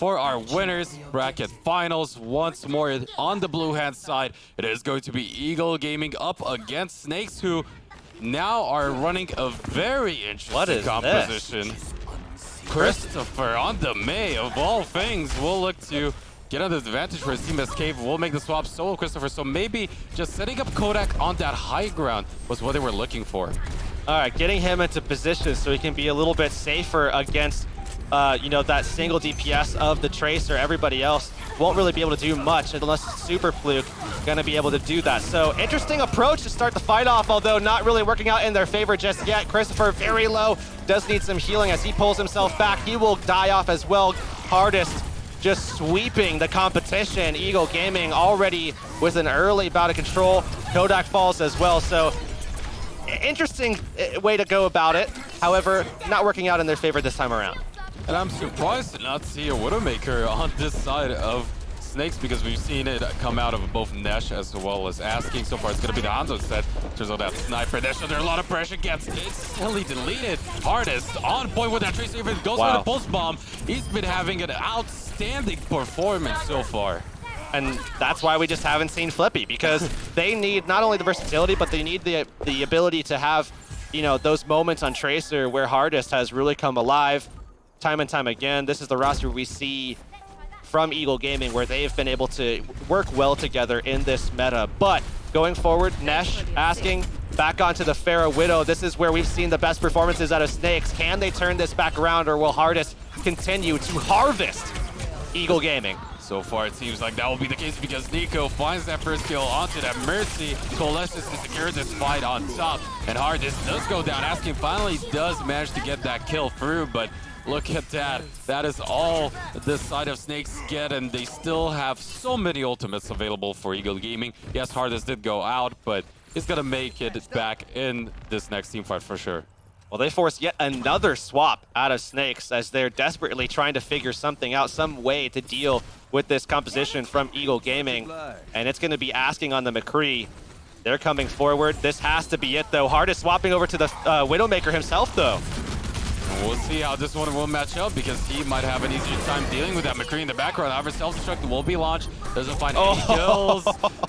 for our winners bracket finals. Once more on the blue hand side, it is going to be Eagle Gaming up against Snakes, who now are running a very interesting composition. Christopher on the May, of all things, will look to get an advantage for his team as Cave will make the swap solo Christopher. So maybe just setting up Kodak on that high ground was what they were looking for. All right, getting him into position so he can be a little bit safer against, you know, that single DPS of the Tracer. Everybody else won't really be able to do much unless Super Fluke gonna be able to do that. So interesting approach to start the fight off, although not really working out in their favor just yet. Christopher very low, does need some healing as he pulls himself back. He will die off as well. Hardest just sweeping the competition. Eagle Gaming already with an early bout of control. Kodak falls as well, so interesting way to go about it. However, not working out in their favor this time around. And I'm surprised to not see a Widowmaker on this side of Snakes, because we've seen it come out of both Nesh as well as Asking. So far, it's going to be the Hanzo set. Turns out that Sniper, Nesh under a lot of pressure, gets instantly deleted. Hardest on point with that Tracer, even goes for the pulse bomb. He's been having an outstanding performance so far. And that's why we just haven't seen Flippy, because they need not only the versatility, but they need the ability to have, you know, those moments on Tracer where Hardest has really come alive time and time again. This is the roster we see from Eagle Gaming where they've been able to work well together in this meta. But going forward, Nesh Asking back onto the Pharah Widow. This is where we've seen the best performances out of Snakes. Can they turn this back around, or will Hardest continue to harvest Eagle Gaming? So far, it seems like that will be the case, because Nico finds that first kill onto that Mercy. Coalesces to secure this fight on top, and Hardest does go down. Asking finally does manage to get that kill through, but look at that. That is all this side of Snakes get, and they still have so many ultimates available for Eagle Gaming. Yes, Hardest did go out, but he's gonna make it back in this next team fight for sure. Well, they forced yet another swap out of Snakes as they're desperately trying to figure something out, some way to deal with this composition from Eagle Gaming. And it's going to be Asking on the McCree. They're coming forward. This has to be it, though. Hardest swapping over to the Widowmaker himself, though. And we'll see how this one will match up, because he might have an easier time dealing with that McCree in the background. However, self-destruct will be launched. Doesn't find any kills.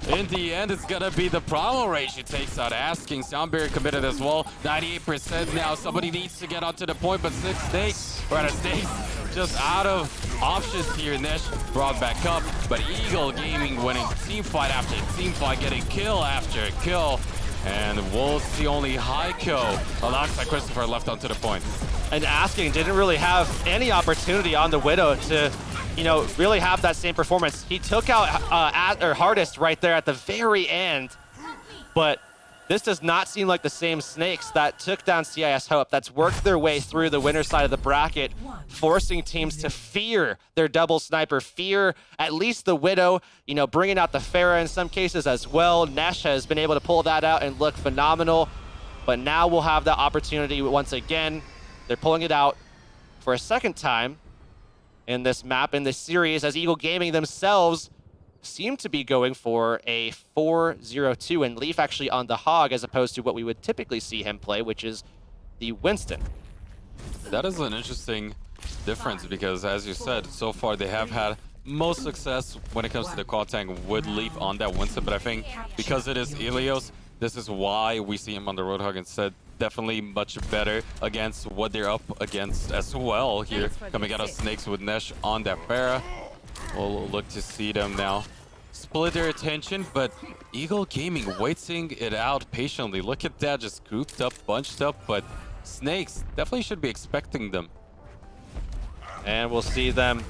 In the end, it's gonna be the Primal Rage who takes out Asking. Sound Barrier committed as well. 98% now. Somebody needs to get onto the point, but 6nakes, or out of Snakes, just out of options here. Nesh brought back up, but Eagle Gaming winning team fight after team fight, getting kill after kill. And we'll see only Heiko alongside Christopher left onto the point. And Asking didn't really have any opportunity on the Widow to, you know, really have that same performance. He took out Hardest right there at the very end, but this does not seem like the same Snakes that took down CIS Hope, that's worked their way through the winner's side of the bracket, forcing teams to fear their double sniper, fear at least the Widow, you know, bringing out the Pharah in some cases as well. Nesh has been able to pull that out and look phenomenal, but now we'll have that opportunity once again. They're pulling it out for a second time in this map, in this series, as Eagle Gaming themselves seem to be going for a 4-0-2, and Leaf actually on the Hog as opposed to what we would typically see him play, which is the Winston. That is an interesting difference, because as you said, so far they have had most success when it comes to the quad tank with Leaf on that Winston, but I think because it is Ilios, this is why we see him on the Roadhog instead. Definitely much better against what they're up against as well here. Coming out of Snakes with Nesh on that Pharah. We'll look to see them now split their attention, but Eagle Gaming waiting it out patiently. Look at that, just grouped up, bunched up, but Snakes definitely should be expecting them. And we'll see them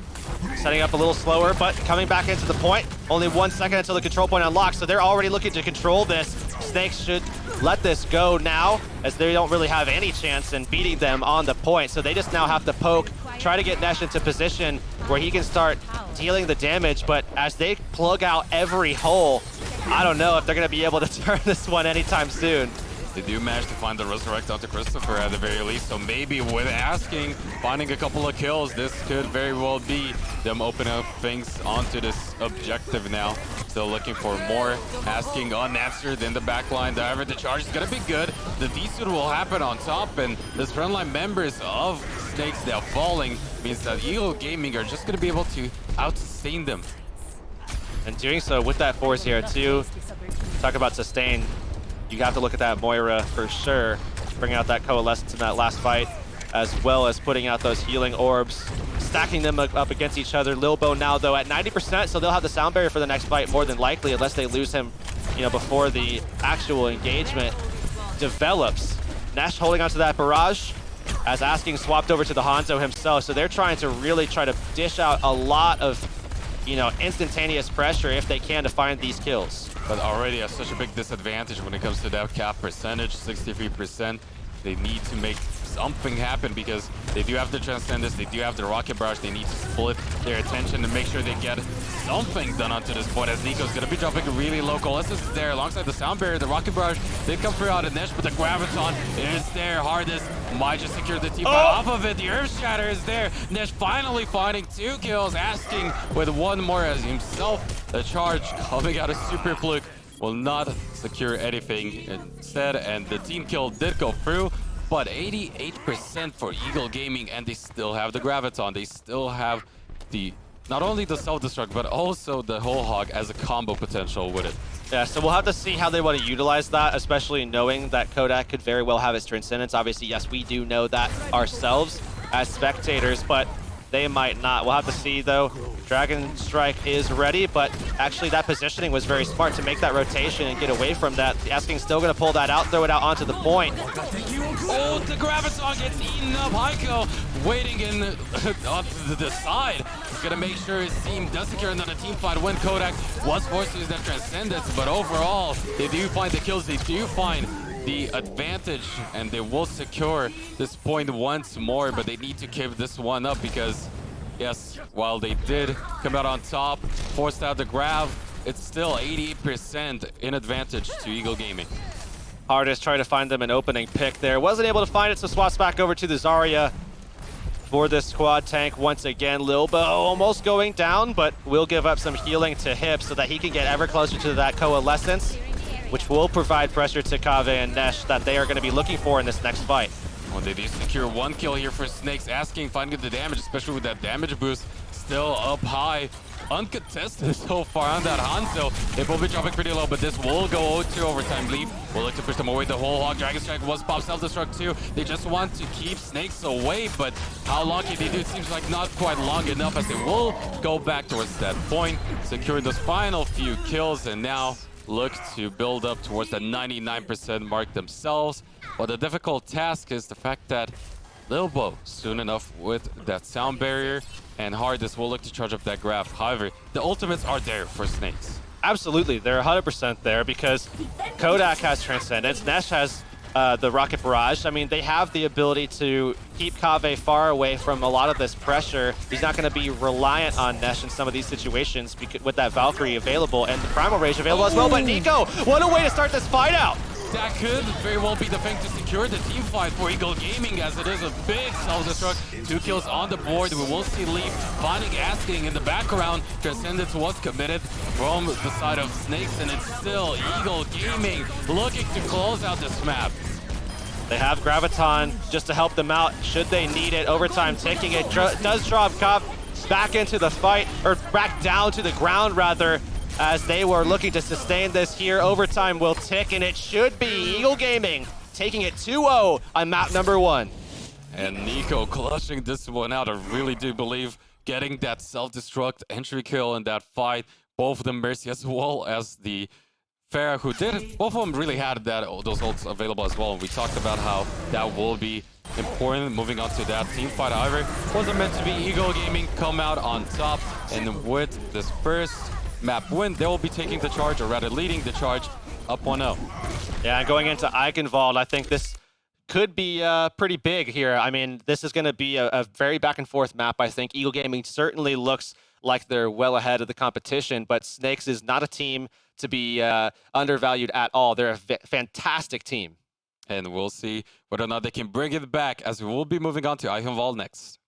setting up a little slower, but coming back into the point. Only 1 second until the control point unlocks, so they're already looking to control this. Snakes should let this go now, as they don't really have any chance in beating them on the point. So they just now have to poke, try to get Nesh into position where he can start dealing the damage, but as they plug out every hole, I don't know if they're going to be able to turn this one anytime soon. They do manage to find the Resurrect onto Christopher at the very least, so maybe with Asking, finding a couple of kills, this could very well be them opening up things onto this objective now. still looking for more, asking unanswered in the back line. However, the charge is gonna be good. The D-suit will happen on top, and the frontline members of Snakes now falling means that Eagle Gaming are just gonna be able to out-sustain them. And doing so with that force here too. Talk about sustain. You have to look at that Moira for sure. Bring out that Coalescence in that last fight, as well as putting out those healing orbs, stacking them up against each other. Lilbo now though at 90%, so they'll have the sound barrier for the next fight more than likely, unless they lose him, you know, before the actual engagement develops. Nesh holding onto that barrage, as Asking swapped over to the Hanzo himself, so they're trying to really try to dish out a lot of, you know, instantaneous pressure if they can to find these kills. But already at such a big disadvantage when it comes to that cap percentage, 63%. They need to make something happen because they do have the Transcendence, they do have the Rocket Barrage. They need to split their attention and make sure they get something done onto this point, as Nico's gonna be dropping really low. Coalescence is there alongside the Sound Barrier. The Rocket Barrage did come through out of Nesh, but the Graviton is there. Hardest might just secure the team off of it. The Earth Shatter is there. Nesh finally finding 2 kills, Asking with 1 more as himself. The charge coming out of Super Fluke will not secure anything instead, and the team kill did go through, but 88% for Eagle Gaming, and they still have the Graviton. They still have the not only the self-destruct, but also the whole hog as a combo potential with it. Yeah, so we'll have to see how they want to utilize that, especially knowing that Kodak could very well have his Transcendence. Obviously, yes, we do know that ourselves as spectators, but they might not. We'll have to see, though. Dragon Strike is ready, but actually that positioning was very smart to make that rotation and get away from that. Asking still going to pull that out, throw it out onto the point. Oh, the Graviton gets eaten up. Heiko waiting in onto the side. He's going to make sure his team does secure another team fight when Kodak was forced to use that Transcendence. But overall, they do find the kills. They do find the advantage, and they will secure this point once more, but they need to keep this one up because, yes, while they did come out on top, forced out the grab, it's still 88% in advantage to Eagle Gaming. Hardest trying to find them an opening pick there. Wasn't able to find it, so swaps back over to the Zarya for this squad tank once again. Lilbo almost going down, but will give up some healing to Hip so that he can get ever closer to that Coalescence, which will provide pressure to Kave and Nesh that they are going to be looking for in this next fight. Well, they do secure 1 kill here for Snakes, Asking finding the damage, especially with that damage boost still up high. Uncontested so far on that Hanzo. They will be dropping pretty low, but this will go to overtime lead. We'll look to push them away. The whole hog. Dragon Strike was pop self-destruct too. They just want to keep Snakes away, but how long can they do? It seems like not quite long enough, as they will go back towards that point, securing those final few kills, and now look to build up towards the 99% mark themselves. But the difficult task is the fact that Lilbo soon enough with that sound barrier, and Hardest will look to charge up that grab. However, the ultimates are there for Snakes. Absolutely, they're 100% there because Kodak has Transcendence, Nesh has the Rocket Barrage. I mean, they have the ability to keep Kave far away from a lot of this pressure. He's not going to be reliant on Nesh in some of these situations with that Valkyrie available and the Primal Rage available as well. But Nico, what a way to start this fight out! That could very well be the thing to secure the team fight for Eagle Gaming, as it is a big self-destruct. 2 kills on the board. We will see Leaf finding Asking in the background. Transcendence was committed from the side of Snakes, and it's still Eagle Gaming looking to close out this map. They have Graviton just to help them out should they need it. Overtime taking it. Does drop Kop back into the fight, or back down to the ground rather, as they were looking to sustain this here. Overtime will tick, and it should be Eagle Gaming taking it 2-0 on map number 1. And Nico clutching this one out. I really do believe getting that self-destruct entry kill in that fight. Both of them Mercy as well as the Pharah, who did, both of them really had those ults available as well. And we talked about how that will be important moving on to that team fight. However, wasn't meant to be. Eagle Gaming come out on top, and with this first map win, they will be taking the charge, or rather leading the charge, up 1-0. Yeah, and going into Eichenwald, I think this could be pretty big here. I mean, this is going to be a very back and forth map. I think Eagle Gaming certainly looks like they're well ahead of the competition, but Snakes is not a team to be undervalued at all. They're a fantastic team. And we'll see whether or not they can bring it back, as we will be moving on to Eichenwald next.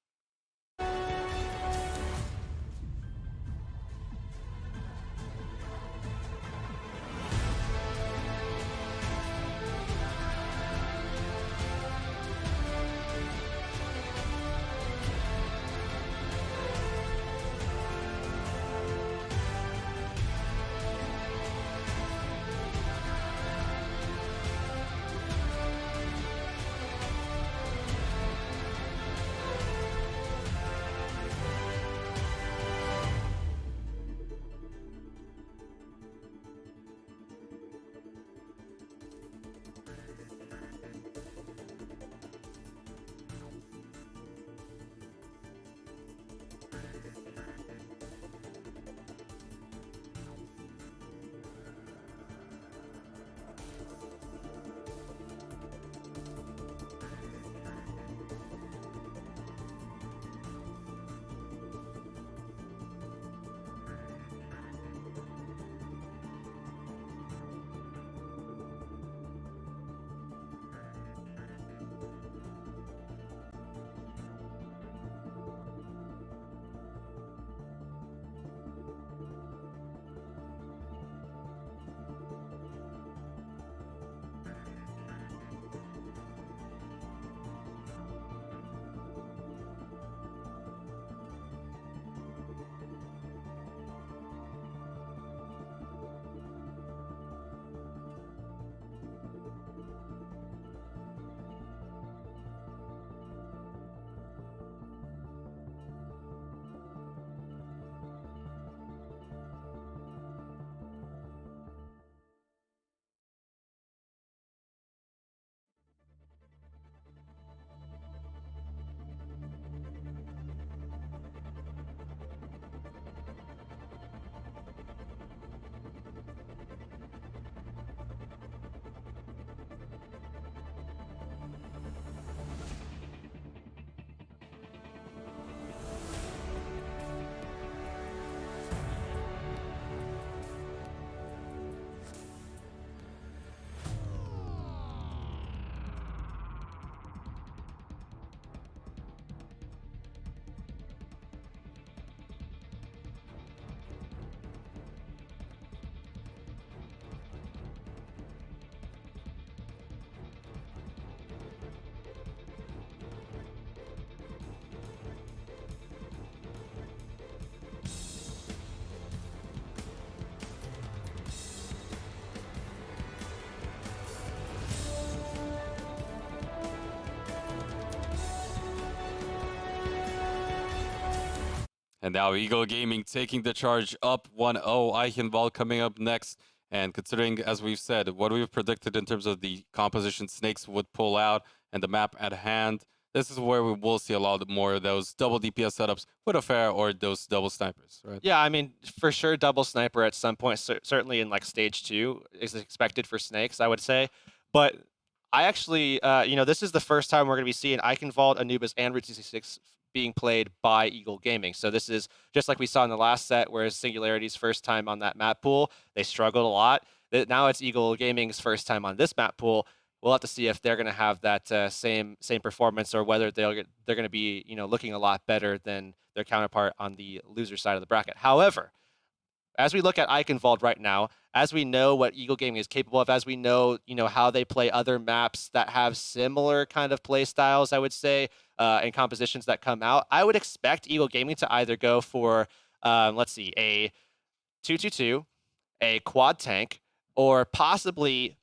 And now Eagle Gaming taking the charge up 1-0. Eichenwald coming up next. And considering, as we've said, what we've predicted in terms of the composition Snakes would pull out and the map at hand, this is where we will see a lot more of those double DPS setups with a fair or those double snipers, right? Yeah, I mean, for sure, double sniper at some point, certainly in like stage 2 is expected for Snakes, I would say. But I actually, this is the first time we're going to be seeing Eichenwald, Anubis, and Route 66 being played by Eagle Gaming. So this is just like we saw in the last set, whereas Singularity's first time on that map pool, they struggled a lot. Now it's Eagle Gaming's first time on this map pool. We'll have to see if they're going to have that same performance, or whether they're going to be looking a lot better than their counterpart on the loser side of the bracket. However, as we look at Eichenwald right now, as we know what Eagle Gaming is capable of, as we know how they play other maps that have similar kind of play styles, I would say, and compositions that come out, I would expect Eagle Gaming to either go for let's see, a 2-2-2, a quad tank, or possibly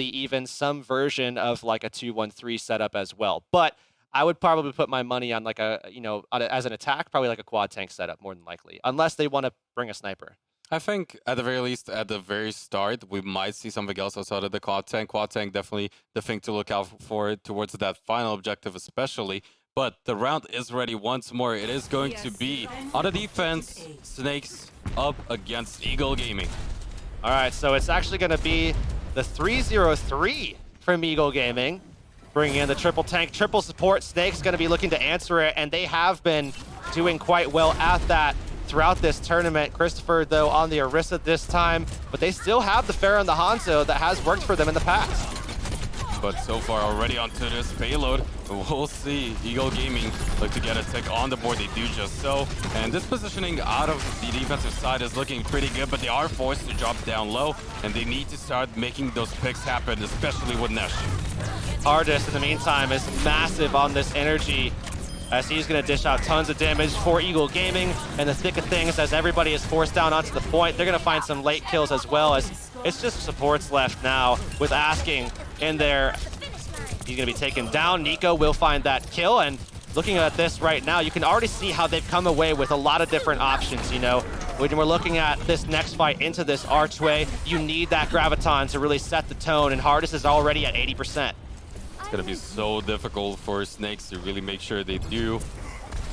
even some version of like a 2-1-3 setup as well. But I would probably put my money on like as an attack, probably like a quad tank setup more than likely, unless they want to bring a sniper. I think at the very least, at the very start, we might see something else outside of the quad tank. Quad tank definitely the thing to look out for towards that final objective especially. But the round is ready once more. It is going to be on the defense, Snakes up against Eagle Gaming. All right, so it's actually going to be the 3-0-3 from Eagle Gaming, bringing in the triple tank, triple support. Snakes going to be looking to answer it, and they have been doing quite well at that throughout this tournament. Christopher, though, on the Orisa this time, but they still have the Pharah and the Hanzo that has worked for them in the past. But so far already onto this payload, we'll see Eagle Gaming look to get a tick on the board. They do just so. And this positioning out of the defensive side is looking pretty good, but they are forced to drop down low, and they need to start making those picks happen, especially with Nesh. Hardest, in the meantime, is massive on this energy, as he's going to dish out tons of damage for Eagle Gaming. And the thick of things, as everybody is forced down onto the point, they're going to find some late kills as well, as it's just supports left now with Asking in there. He's going to be taken down. Nico will find that kill, and looking at this right now, you can already see how they've come away with a lot of different options, When we're looking at this next fight into this archway, you need that Graviton to really set the tone, and Hardest is already at 80%. It's going to be so difficult for Snakes to really make sure they do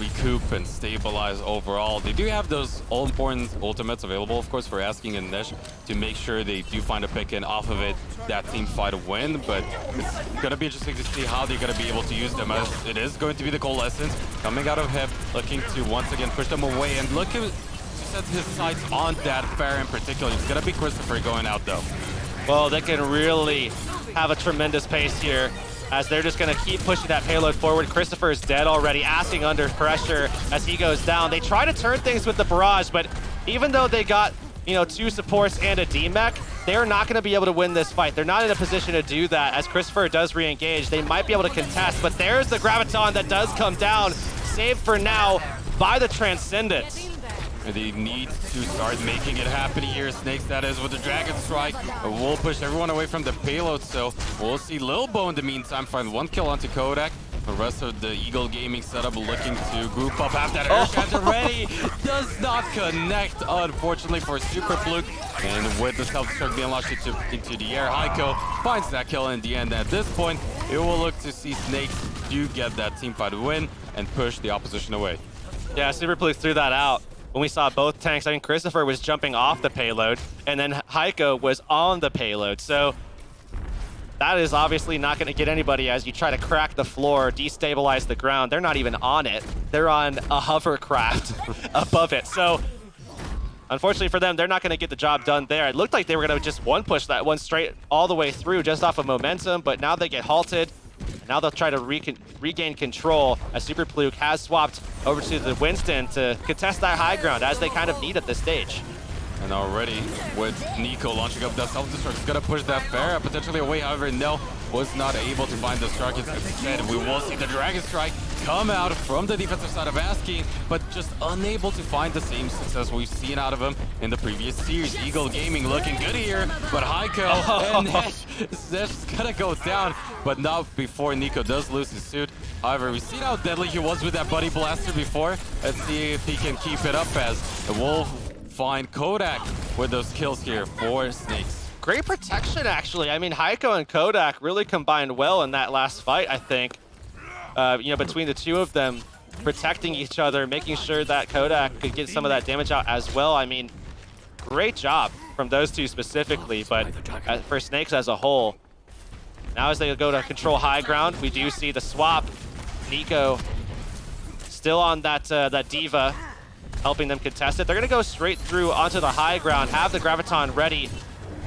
recoup and stabilize overall. They do have those all-important ultimates available, of course, for Asking and Nesh to make sure they do find a pick and off of it, that team fight a win, but it's going to be interesting to see how they're going to be able to use them, as it is going to be the Coalescence coming out of Hip, looking to once again push them away, and look at set his sights on that Pharah in particular. It's going to be Christopher going out, though. Well, they can really have a tremendous pace here, as they're just going to keep pushing that payload forward. Christopher is dead already, Asking under pressure as he goes down. They try to turn things with the barrage, but even though they got, 2 supports and a D-Mech, they're not going to be able to win this fight. They're not in a position to do that, as Christopher does re-engage. They might be able to contest, but there's the Graviton that does come down, saved for now by the Transcendence. And they need to start making it happen here. Snakes, that is, with the Dragon Strike. We'll push everyone away from the payload, so we'll see Lil Bo in the meantime find 1 kill onto Kodak. The rest of the Eagle Gaming setup looking to group up. Have that air shot already. Does not connect, unfortunately, for Super Fluke. And with the self-destruct being launched into the air, Heiko finds that kill in the end. At this point, it will look to see Snakes do get that teamfight win and push the opposition away. Yeah, Super Fluke threw that out. When we saw both tanks, Christopher was jumping off the payload, and then Heiko was on the payload. So that is obviously not going to get anybody as you try to crack the floor, destabilize the ground. They're not even on it. They're on a hovercraft above it. So unfortunately for them, they're not going to get the job done there. It looked like they were going to just one-push that one straight all the way through just off of momentum, but now they get halted. Now they'll try to regain control, as Super Fluke has swapped over to the Winston to contest that high ground, as they kind of need at this stage. And already with Nico launching up that self-destruct, it's going to push that Pharah potentially away. However, no, was not able to find the strike. Instead, we will see the Dragon Strike come out from the defensive side of Asking, but just unable to find the same success we've seen out of him in the previous series. Eagle Gaming looking good here, but Heiko and Nesh is going to go down, but not before Nico does lose his suit. However, we've seen how deadly he was with that Buddy Blaster before. Let's see if he can keep it up as the Wolf find Kodak with those kills here for Snakes. Great protection, actually. I mean, Heiko and Kodak really combined well in that last fight, I think. You know, between the two of them, protecting each other, making sure that Kodak could get some of that damage out as well. I mean, great job from those two specifically, but for Snakes as a whole, now as they go to control high ground, we do see the swap. Nico still on that that Diva, helping them contest it. They're going to go straight through onto the high ground, have the Graviton ready.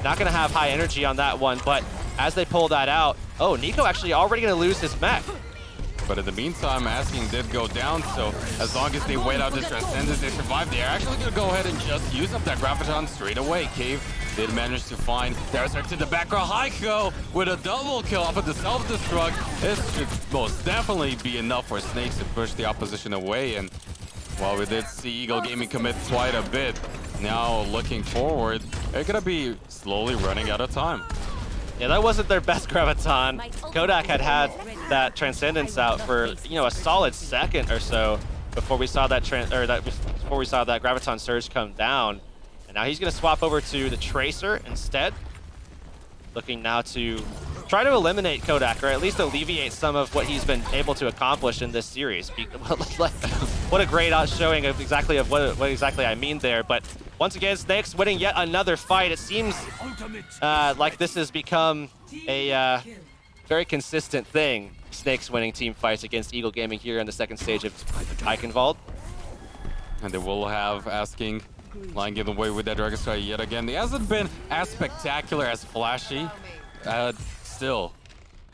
Not going to have high energy on that one, but as they pull that out, oh, Nico actually already going to lose his mech. But in the meantime, Asking did go down, so as long as they wait out this Transcendence, they survive. They're actually going to go ahead and just use up that Graviton straight away. Cave did manage to find Derrick to the back row. Heiko with a double kill off of the self-destruct. This should most definitely be enough for Snakes to push the opposition away. And while we did see Eagle Gaming commit quite a bit, now looking forward, they're going to be slowly running out of time. Yeah, that wasn't their best Graviton. Kodak had that Transcendence out for, you know, a solid second or so before we saw that Graviton Surge come down. And now he's going to swap over to the Tracer instead. Looking now to try to eliminate Kodak, or at least alleviate some of what he's been able to accomplish in this series. What a great showing of what exactly I mean there. But once again, Snakes winning yet another fight. It seems like this has become a very consistent thing. Snakes winning team fights against Eagle Gaming here in the second stage of Eichenwald. And they will have Asking lying in the way with that Dragon Strike yet again. He hasn't been as spectacular, as flashy. Still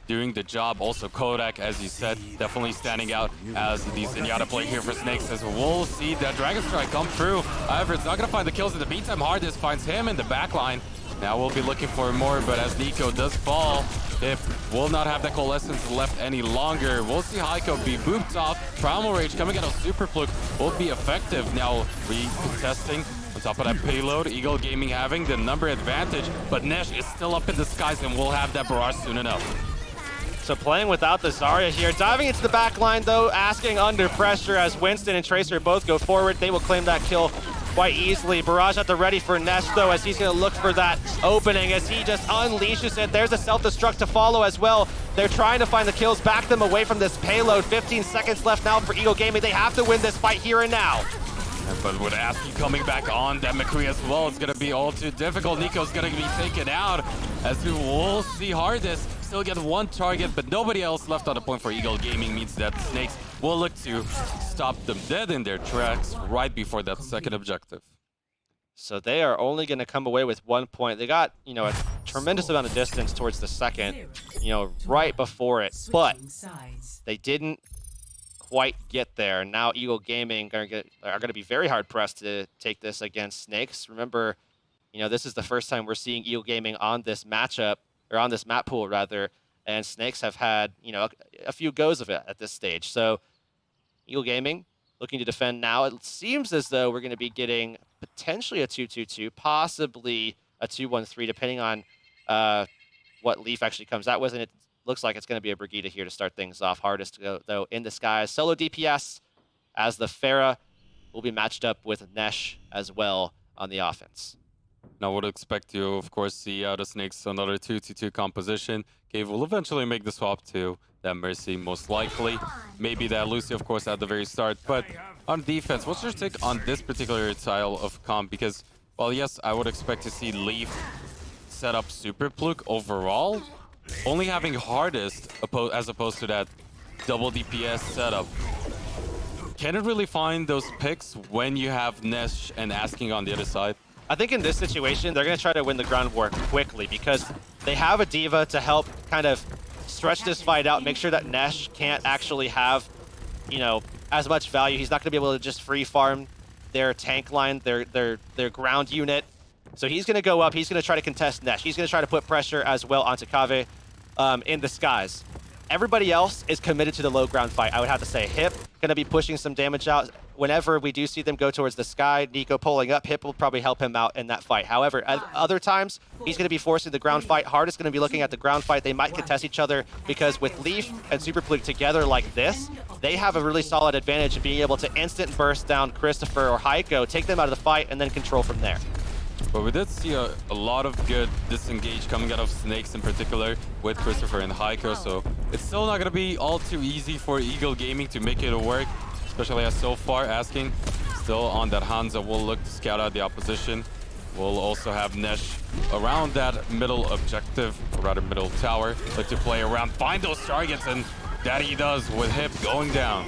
doing the job. Also Kodak, as you said, definitely standing out as the Zenyatta play here for Snakes, as we'll see that Dragon Strike come through. However, it's not going to find the kills in the meantime. Hardest finds him in the back line. Now we'll be looking for more, but as Nico does fall, it will not have that Coalescence left any longer. We'll see Heiko be booped off. Primal Rage coming out of Super Fluke will be effective. Now recontesting on top of that payload. Eagle Gaming having the number advantage, but Nesh is still up in the skies and will have that barrage soon enough. So playing without the Zarya here. Diving into the back line though, Asking under pressure as Winston and Tracer both go forward. They will claim that kill quite easily. Barrage at the ready for Nesh though, as he's going to look for that opening as he just unleashes it. There's a self-destruct to follow as well. They're trying to find the kills, back them away from this payload. 15 seconds left now for Eagle Gaming. They have to win this fight here and now. But with Asking coming back on that McCree as well, it's going to be all too difficult. Nico's going to be taken out, as we will see Hardest still get one target, but nobody else left on the point for Eagle Gaming. Means that Snakes will look to stop them dead in their tracks right before that second objective. So they are only going to come away with 1 point. They got, you know, a tremendous amount of distance towards the second, you know, right before it, but they didn't quite get there. Now Eagle Gaming are going to be very hard pressed to take this against Snakes. Remember, you know, this is the first time we're seeing Eagle Gaming on this matchup, or on this map pool rather, and Snakes have had, you know, a few goes of it at this stage. So Eagle Gaming looking to defend now. It seems as though we're going to be getting potentially a 2-2-2, possibly a 2-1-3, depending on what Leaf actually comes out with, and it looks like it's going to be a Brigida here to start things off. Hardest, though, in the skies. Solo DPS, as the Pharah will be matched up with Nesh as well on the offense. Now, would expect to, of course, see out of Snakes another 2-2-2 composition. Cave will eventually make the swap to that Mercy, most likely. Maybe that Lucy, of course, at the very start. But on defense, what's your take on this particular style of comp? Because, well, yes, I would expect to see Leaf set up Super Fluke overall. Only having Hardest as opposed to that double DPS setup. Can it really find those picks when you have Nesh and Asking on the other side? I think in this situation, they're going to try to win the ground war quickly because they have a Diva to help kind of stretch this fight out, make sure that Nesh can't actually have, you know, as much value. He's not going to be able to just free farm their tank line, their ground unit. So he's going to go up. He's going to try to contest Nesh. He's going to try to put pressure as well onto Kave in the skies. Everybody else is committed to the low ground fight. I would have to say Hip, going to be pushing some damage out. Whenever we do see them go towards the sky, Nico pulling up, Hip will probably help him out in that fight. However, at other times, he's going to be forcing the ground fight. Hard is going to be looking at the ground fight. They might contest each other because with Leaf and Super Fluke together like this, they have a really solid advantage of being able to instant burst down Christopher or Heiko, take them out of the fight, and then control from there. But we did see a lot of good disengage coming out of Snakes in particular with Christopher and Heiko, so it's still not going to be all too easy for Eagle Gaming to make it work, especially as so far asking still on that Hansa will look to scout out the opposition. We'll also have Nesh around that middle objective, or rather middle tower, look to play around, find those targets, and that he does with Hip going down.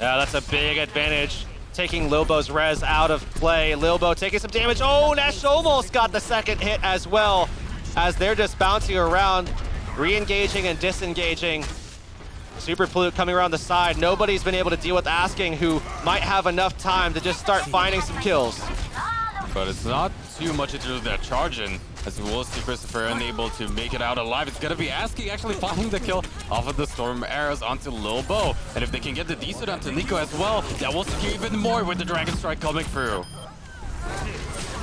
Yeah, that's a big advantage. Taking Lilbo's res out of play. Lilbo taking some damage. Oh, Nesh almost got the second hit as well, as they're just bouncing around, re-engaging and disengaging. Super Fluke coming around the side. Nobody's been able to deal with Asking, who might have enough time to just start finding some kills. But it's not too much into that charge in, as we will see Christopher unable to make it out alive. It's going to be Asking actually finding the kill off of the Storm Arrows onto Lilbo. And if they can get the decent onto Nico as well, that will secure even more with the Dragon Strike coming through.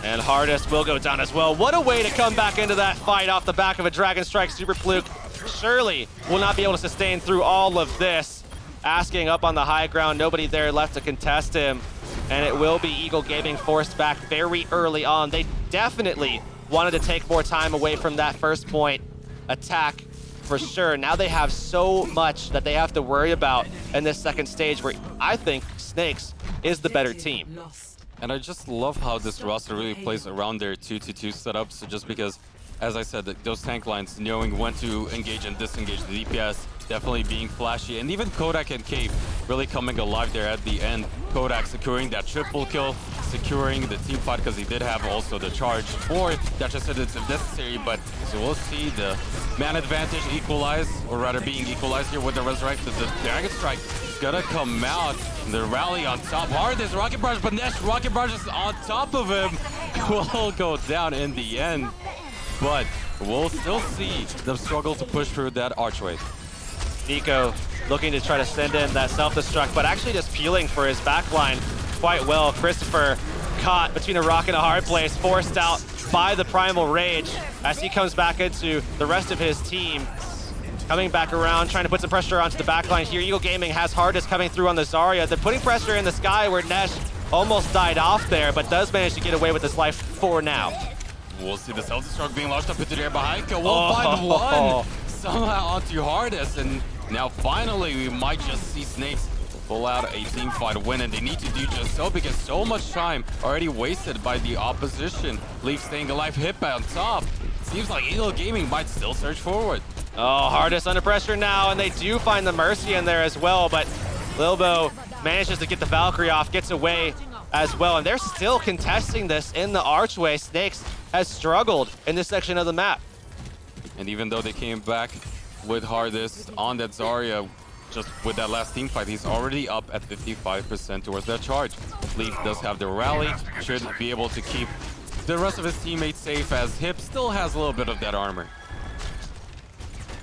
And Hardest will go down as well. What a way to come back into that fight off the back of a Dragon Strike. Super Fluke surely will not be able to sustain through all of this. Asking up on the high ground, nobody there left to contest him. And it will be Eagle Gaming forced back very early on. They definitely wanted to take more time away from that first point attack for sure. Now they have so much that they have to worry about in this second stage, where I think Snakes is the better team. And I just love how this roster really plays around their 2-2-2 setups, so just because, as I said, those tank lines, knowing when to engage and disengage the DPS, definitely being flashy, and even Kodak and Cave really coming alive there at the end. Kodak securing that triple kill, securing the team fight because he did have also the charge for that just said it's if necessary, but so we'll see the man advantage equalize, or rather being equalized here with the resurrection. The Dragon Strike is gonna come out, the rally on top. Hardest Rocket Barrage, but Nesh Rocket Barrage is on top of him. Will go down in the end, but we'll still see them struggle to push through that archway. Nico looking to try to send in that self-destruct, but actually just peeling for his backline quite well. Christopher caught between a rock and a hard place, forced out by the Primal Rage as he comes back into the rest of his team. Coming back around, trying to put some pressure onto the backline here. Eagle Gaming has Hardest coming through on the Zarya. They're putting pressure in the sky where Nesh almost died off there, but does manage to get away with his life for now. We'll see the self-destruct being launched up into the air behind. We'll find one somehow onto Hardest, and now finally we might just see Snakes pull out a team fight win, and they need to do just so because so much time already wasted by the opposition. Leaf staying alive, Hip on top. Seems like Eagle Gaming might still search forward. Oh, Hardest under pressure now, and they do find the Mercy in there as well, but Lilbo manages to get the Valkyrie off, gets away as well, and they're still contesting this in the archway. Snakes has struggled in this section of the map. And even though they came back with Hardest on that Zarya, just with that last team fight, he's already up at 55% towards that charge. Leaf does have the rally, should be able to keep the rest of his teammates safe, as Hip still has a little bit of that armor.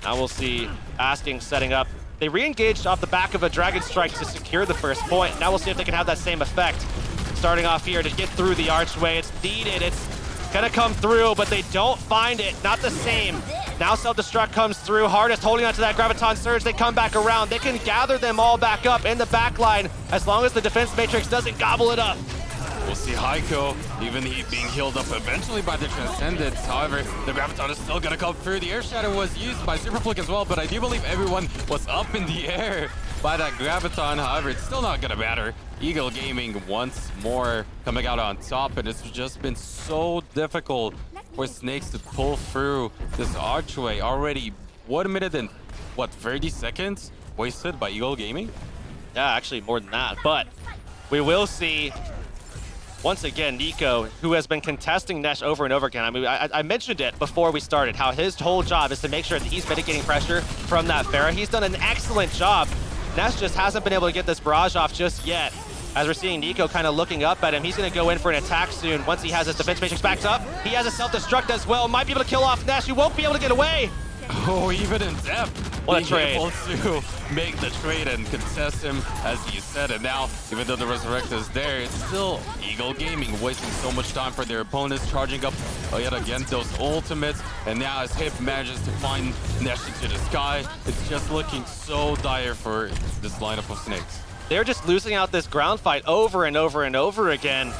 Now we'll see Asking setting up. They re-engaged off the back of a Dragon Strike to secure the first point. Now we'll see if they can have that same effect. Starting off here to get through the archway. It's needed. It's gonna come through, but they don't find it. Not the same. Now self-destruct comes through. Hardest holding onto that Graviton Surge. They come back around. They can gather them all back up in the back line as long as the defense matrix doesn't gobble it up. We'll see Heiko, even he being healed up eventually by the Transcendence. However, the Graviton is still gonna come through. The Air Shadow was used by Super Fluke as well, but I do believe everyone was up in the air by that Graviton. However, it's still not gonna matter. Eagle Gaming once more coming out on top, and it's just been so difficult for Snakes to pull through this archway. Already 1 minute and, what, 30 seconds wasted by Eagle Gaming? Yeah, actually more than that, but we will see once again Nico, who has been contesting Nesh over and over again. I mean, I mentioned it before we started, how his whole job is to make sure that he's mitigating pressure from that Pharah. He's done an excellent job. Nesh just hasn't been able to get this barrage off just yet. As we're seeing Nico kind of looking up at him, he's going to go in for an attack soon. Once he has his defense matrix backed up, he has a self-destruct as well. Might be able to kill off Nesh. He won't be able to get away. Oh, even in depth. What a being trade. able to make the trade and contest him, as you said. And now, even though the Resurrect is there, it's still Eagle Gaming wasting so much time for their opponents, charging up yet again those ultimates. And now as Hip manages to find Nesh into the sky, it's just looking so dire for this lineup of Snakes. They're just losing out this ground fight over and over and over again.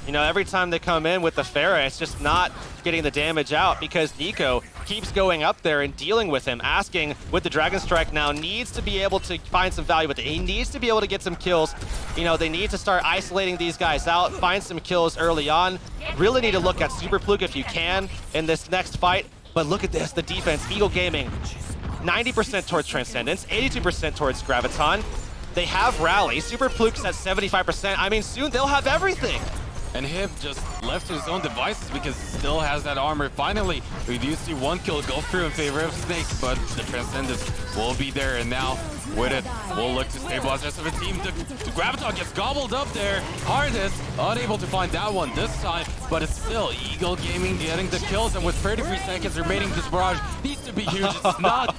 You know, every time they come in with the Pharah, it's just not getting the damage out because NiKo keeps going up there and dealing with him, asking with the Dragon Strike now, needs to be able to find some value with it. He needs to be able to get some kills. You know, they need to start isolating these guys out, find some kills early on. Really need to look at Super Fluke if you can in this next fight. But look at this, the defense, Eagle Gaming, 90% towards Transcendence, 82% towards Graviton. They have Rally, Super Fluke's at 75%. I mean, soon they'll have everything. And Hip just left to his own devices because he still has that armor. Finally, we do see one kill go through in favor of Snakes, but the Transcendence will be there. And now, with it, we'll look to stabilize the rest of the team. The Graviton gets gobbled up there. Hardest, unable to find that one this time, but it's still Eagle Gaming getting the kills. And with 33 seconds remaining, this barrage needs to be huge. It's not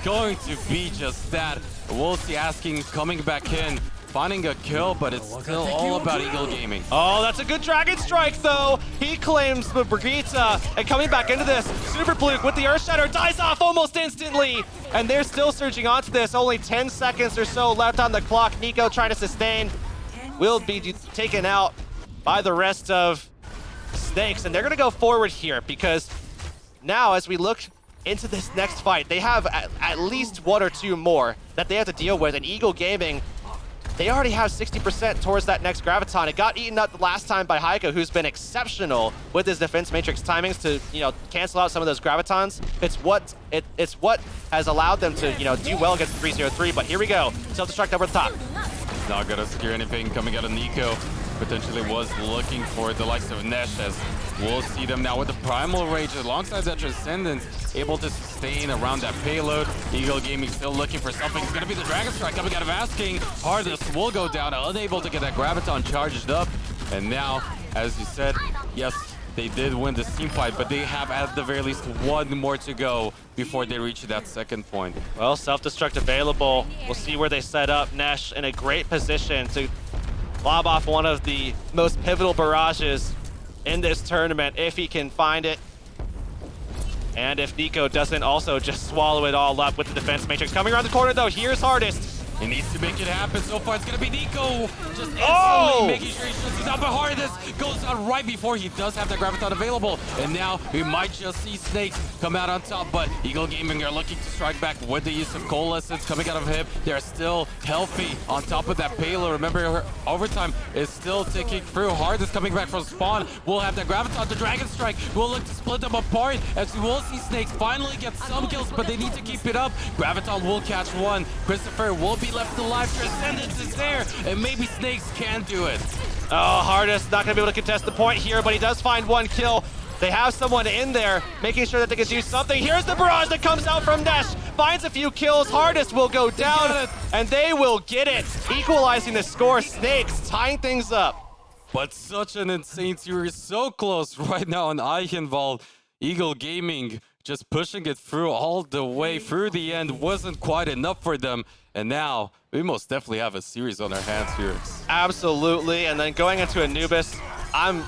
going to be just that. We'll see Asking coming back in, finding a kill, but it's still all about Eagle Gaming. Oh, that's a good Dragon Strike, though. He claims the Brigitte, and coming back into this, Super Fluke with the Earth Shatter dies off almost instantly, and they're still surging onto this. Only 10 seconds or so left on the clock. NiKo trying to sustain, will be taken out by the rest of Snakes, and they're gonna go forward here because now as we look into this next fight, they have at least one or two more that they have to deal with, and Eagle Gaming, they already have 60% towards that next Graviton. It got eaten up the last time by Heiko, who's been exceptional with his defense matrix timings to, you know, cancel out some of those Gravitons. It's what has allowed them to, you know, do well against the 303. But here we go, self-destruct over the top. Not gonna secure anything coming out of NiKo. Potentially was looking for the likes of Nesh, as we'll see them now with the Primal Rage alongside that Transcendence, able to sustain around that payload. Eagle Gaming still looking for something. It's gonna be the Dragon Strike coming out of Asking. Hardest will go down, unable to get that Graviton charged up. And now, as you said, yes, they did win this team fight, but they have at the very least one more to go before they reach that second point. Well, self-destruct available. We'll see where they set up. Nesh in a great position to lob off one of the most pivotal barrages in this tournament if he can find it. And if NiKo doesn't also just swallow it all up with the defense matrix. Coming around the corner though, here's Hardest. He needs to make it happen. So far, it's going to be NiKo just instantly making sure he shuts it down. But Hardest goes out right before he does have that Graviton available. And now we might just see Snakes come out on top. But Eagle Gaming are looking to strike back with the use of Coalescence coming out of him. They're still healthy on top of that payload. Remember, her overtime is still ticking through. Hardest coming back from spawn. We'll have that Graviton, the Dragon Strike. We'll look to split them apart as we will see Snakes finally get some kills, but they need to keep it up. Graviton will catch one. Christopher will be left alive. Transcendence is there, and maybe Snakes can do it. Oh, Hardest not gonna be able to contest the point here, but he does find one kill. They have someone in there, making sure that they can do something. Here's the barrage that comes out from Nesh. Finds a few kills. Hardest will go down, and they will get it. Equalizing the score. Snakes tying things up. But such an insane series, so close right now on Eichenwald. Eagle Gaming just pushing it through all the way through the end wasn't quite enough for them. And now we most definitely have a series on our hands here. Absolutely. And then going into Anubis, I'm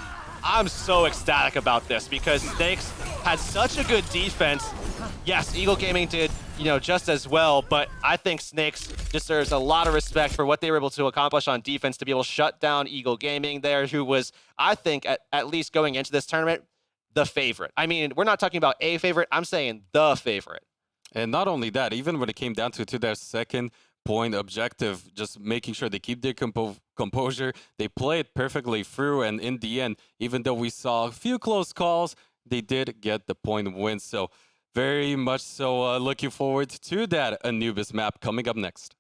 so ecstatic about this because Snakes had such a good defense. Yes, Eagle Gaming did, you know, just as well, but I think Snakes deserves a lot of respect for what they were able to accomplish on defense to be able to shut down Eagle Gaming there, who was, I think, at least going into this tournament, the favorite. I mean, we're not talking about a favorite. I'm saying the favorite. And not only that, even when it came down to their second point objective, just making sure they keep their composure, they played perfectly through. And in the end, even though we saw a few close calls, they did get the point win. So very much so looking forward to that Anubis map coming up next.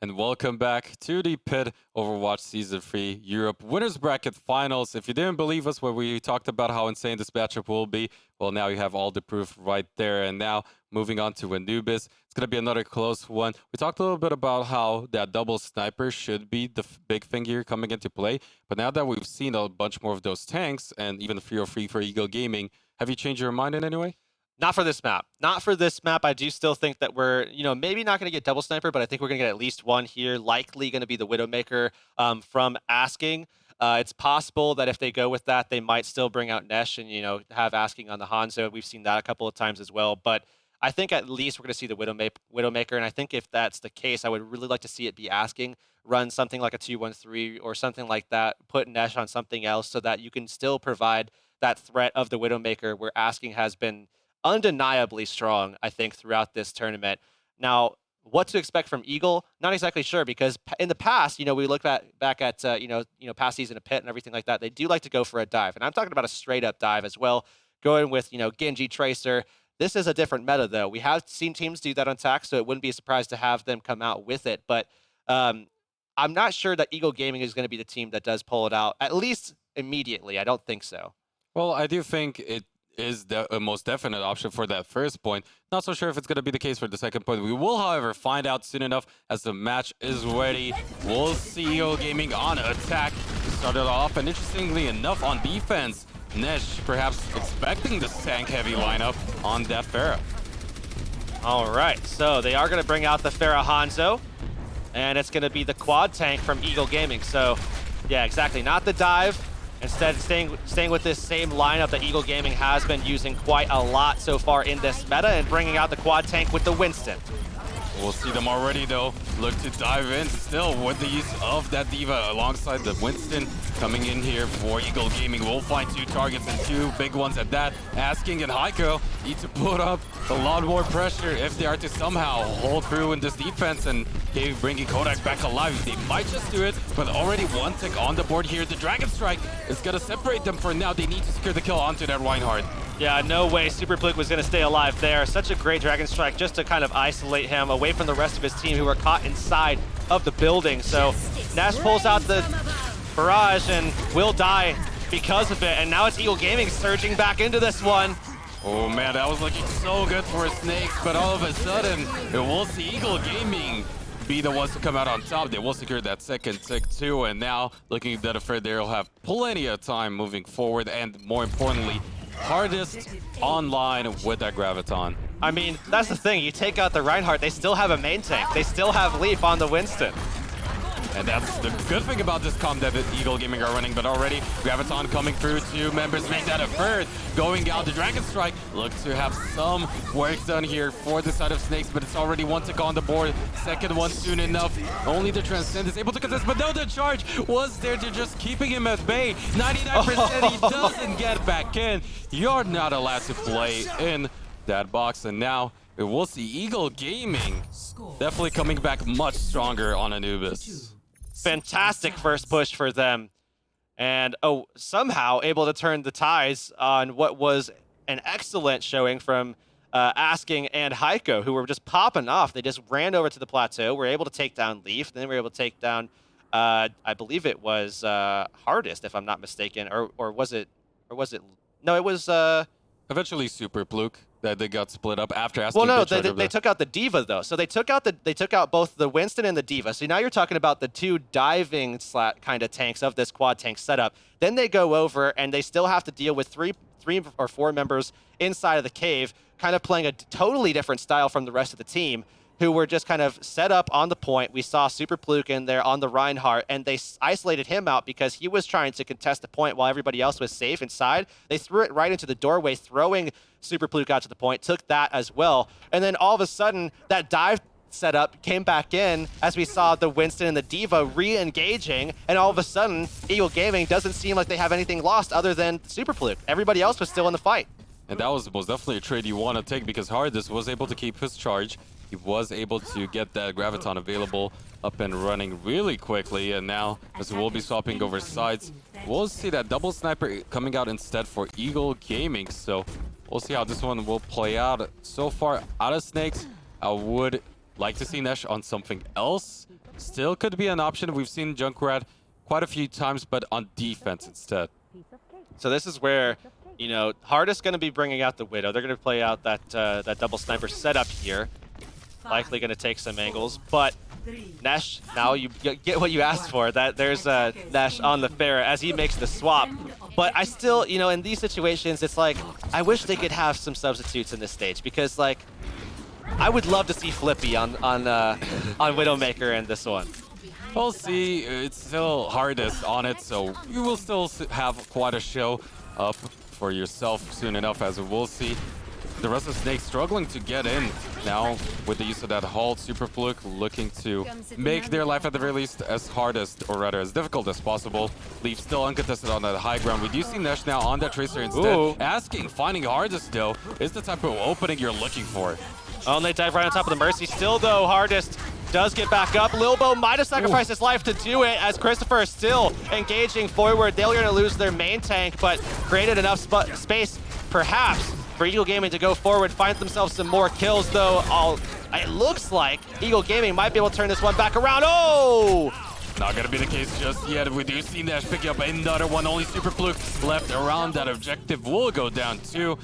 And welcome back to the Pit Overwatch Season 3 Europe Winners Bracket Finals. If you didn't believe us when we talked about how insane this matchup will be, well, now you have all the proof right there. And now, moving on to Anubis, it's going to be another close one. We talked a little bit about how that double sniper should be the big thing here coming into play. But now that we've seen a bunch more of those tanks, and even the 303 for Eagle Gaming, have you changed your mind in any way? Not for this map. Not for this map. I do still think that we're, maybe not going to get double sniper, but I think we're going to get at least one here. Likely going to be the Widowmaker from Asking. It's possible that if they go with that, they might still bring out Nesh and, have Asking on the Hanzo. We've seen that a couple of times as well. But I think at least we're going to see the Widowmaker. And I think if that's the case, I would really like to see it be Asking. Run something like a 2-1-3 or something like that. Put Nesh on something else so that you can still provide that threat of the Widowmaker where Asking has been undeniably strong, I think, throughout this tournament. Now, what to expect from Eagle? Not exactly sure, because in the past, we look back at past season of Pit and everything like that. They do like to go for a dive, and I'm talking about a straight up dive as well, going with Genji Tracer. This is a different meta though. We have seen teams do that on TAC, so it wouldn't be a surprise to have them come out with it. But I'm not sure that Eagle Gaming is going to be the team that does pull it out, at least immediately. I don't think so. Well, I do think it is the most definite option for that first point. Not so sure if it's going to be the case for the second point. We will, however, find out soon enough as the match is ready. We'll see Eagle Gaming on attack to start it off, and interestingly enough, on defense, Nesh perhaps expecting this tank-heavy lineup on that Pharah. All right, so they are going to bring out the Pharah Hanzo, and it's going to be the quad tank from Eagle Gaming. So, yeah, exactly, not the dive. Instead, staying with this same lineup that Eagle Gaming has been using quite a lot so far in this meta, and bringing out the quad tank with the Winston. We'll see them already, though. Look to dive in still with the use of that D.Va alongside the Winston coming in here for Eagle Gaming. We'll find two targets and two big ones at that. Asking and Heiko need to put up a lot more pressure if they are to somehow hold through in this defense and bringing Kodak back alive. They might just do it, but already one tick on the board here. The Dragon Strike is going to separate them for now. They need to secure the kill onto that Reinhardt. Yeah, no way Super Pluke was going to stay alive there. Such a great Dragon Strike just to kind of isolate him away from the rest of his team who are caught inside of the building. So Nash pulls out the barrage and will die because of it. And now it's Eagle Gaming surging back into this one. Oh man, that was looking so good for Snakes, but all of a sudden, we'll see Eagle Gaming be the ones to come out on top. They will secure that second tick too, and now looking that afraid they'll have plenty of time moving forward, and more importantly, hardest online with that Graviton. I mean, that's the thing. You take out the Reinhardt, they still have a main tank. They still have Leaf on the Winston. And that's the good thing about this comp that the Eagle Gaming are running, but already Graviton coming through, two members make that a third. Going out, the Dragon Strike looks to have some work done here for the side of Snakes, but it's already one tick on the board. Second one soon enough. Only the Transcend is able to contest, but no, the charge was there to just keeping him at bay. 99% he doesn't get back in. You're not allowed to play in that box, and now we'll see Eagle Gaming definitely coming back much stronger on Anubis. Fantastic first push for them. And somehow able to turn the tides on what was an excellent showing from Asking and Heiko, who were just popping off. They just ran over to the plateau, were able to take down Leaf, then were able to take down, I believe it was Hardest, if I'm not mistaken, or was it, no, it was... Eventually Super Pluke that they got split up after Asking. Well, no, they took out the D.Va though. So they took out both the Winston and the D.Va. So now you're talking about the two diving kind of tanks of this quad tank setup. Then they go over and they still have to deal with three or four members inside of the cave, kind of playing a totally different style from the rest of the team, who were just kind of set up on the point. We saw Super Pluke in there on the Reinhardt, and they isolated him out because he was trying to contest the point while everybody else was safe inside. They threw it right into the doorway, throwing Super Pluke out to the point, took that as well. And then all of a sudden, that dive setup came back in as we saw the Winston and the D.Va re-engaging, and all of a sudden, Eagle Gaming doesn't seem like they have anything lost other than Super Pluke. Everybody else was still in the fight. And that was most definitely a trade you want to take, because Hardest was able to keep his charge. He was able to get that Graviton available up and running really quickly, and now as we'll be swapping over sides, we'll see that double sniper coming out instead for Eagle Gaming. So we'll see how this one will play out. So far, out of Snakes, I would like to see Nesh on something else. Still could be an option. We've seen Junkrat quite a few times, but on defense instead. So this is where, you know, Hardest going to be bringing out the Widow. They're going to play out that that double sniper setup here. Likely going to take some angles, but Nesh, now you get what you asked for. That there's Nesh on the Pharah as he makes the swap. But I still, you know, in these situations, it's like, I wish they could have some substitutes in this stage, because like, I would love to see Flippy on Widowmaker in this one. We'll see. It's still Hardest on it, so you will still have quite a show up for yourself soon enough, as we'll see. The rest of Snake struggling to get in now with the use of that halt. Super Fluke looking to make their life at the very least as hardest, or rather as difficult as possible. Leaf still uncontested on that high ground. We do see Nesh now on that Tracer instead. Ooh. Finding Hardest though is the type of opening you're looking for. Oh, and they dive right on top of the Mercy. Still though, Hardest does get back up. Lilbo might have sacrificed his life to do it, as Christopher is still engaging forward. They're going to lose their main tank, but created enough space, perhaps, for Eagle Gaming to go forward, find themselves some more kills, though. It looks like Eagle Gaming might be able to turn this one back around. Oh! Not gonna be the case just yet. We do see Nash picking up another one. Only Super Fluke left around. That objective will go down too.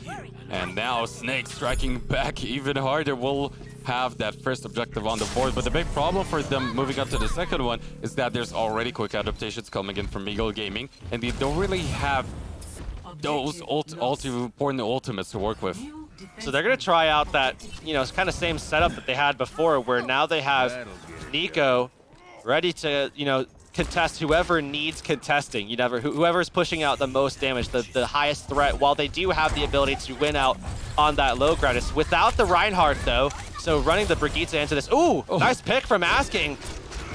And now Snake striking back even harder. Will have that first objective on the board. But the big problem for them moving up to the second one is that there's already quick adaptations coming in from Eagle Gaming, and they don't really have those all too important ultimates to work with. So they're going to try out that, you know, kind of same setup that they had before, where now they have Nico ready to, you know, contest whoever needs contesting. You never, whoever's pushing out the most damage, the highest threat, while they do have the ability to win out on that low ground. It's without the Reinhardt though, so running the Brigitte into this. Ooh, nice pick from Asking.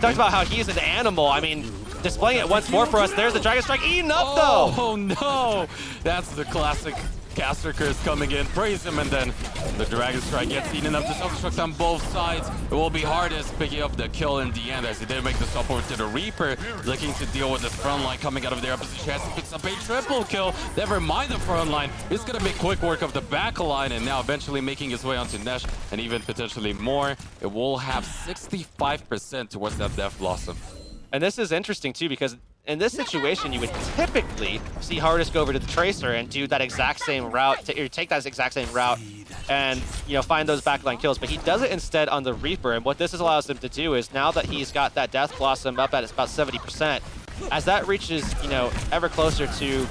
Talked about how he's an animal. I mean, displaying it once more for us. There's the Dragon Strike eaten up though. Oh no, that's the classic caster curse coming in. Praise him, and then the Dragon Strike gets eaten up. The self-destruct on both sides. It will be Hardest picking up the kill in the end, as he did make the stop over to the Reaper, looking to deal with this front line coming out of their opposition. As he picks up a triple kill. Never mind the front line. He's gonna make quick work of the back line, and now eventually making his way onto Nesh, and even potentially more. It will have 65% towards that Death Blossom. And this is interesting too, because in this situation, you would typically see Hardest go over to the Tracer and do that exact same route, or take that exact same route, and, you know, find those backline kills. But he does it instead on the Reaper, and what this allows him to do is, now that he's got that Death Blossom up at about 70%, as that reaches, you know, ever closer to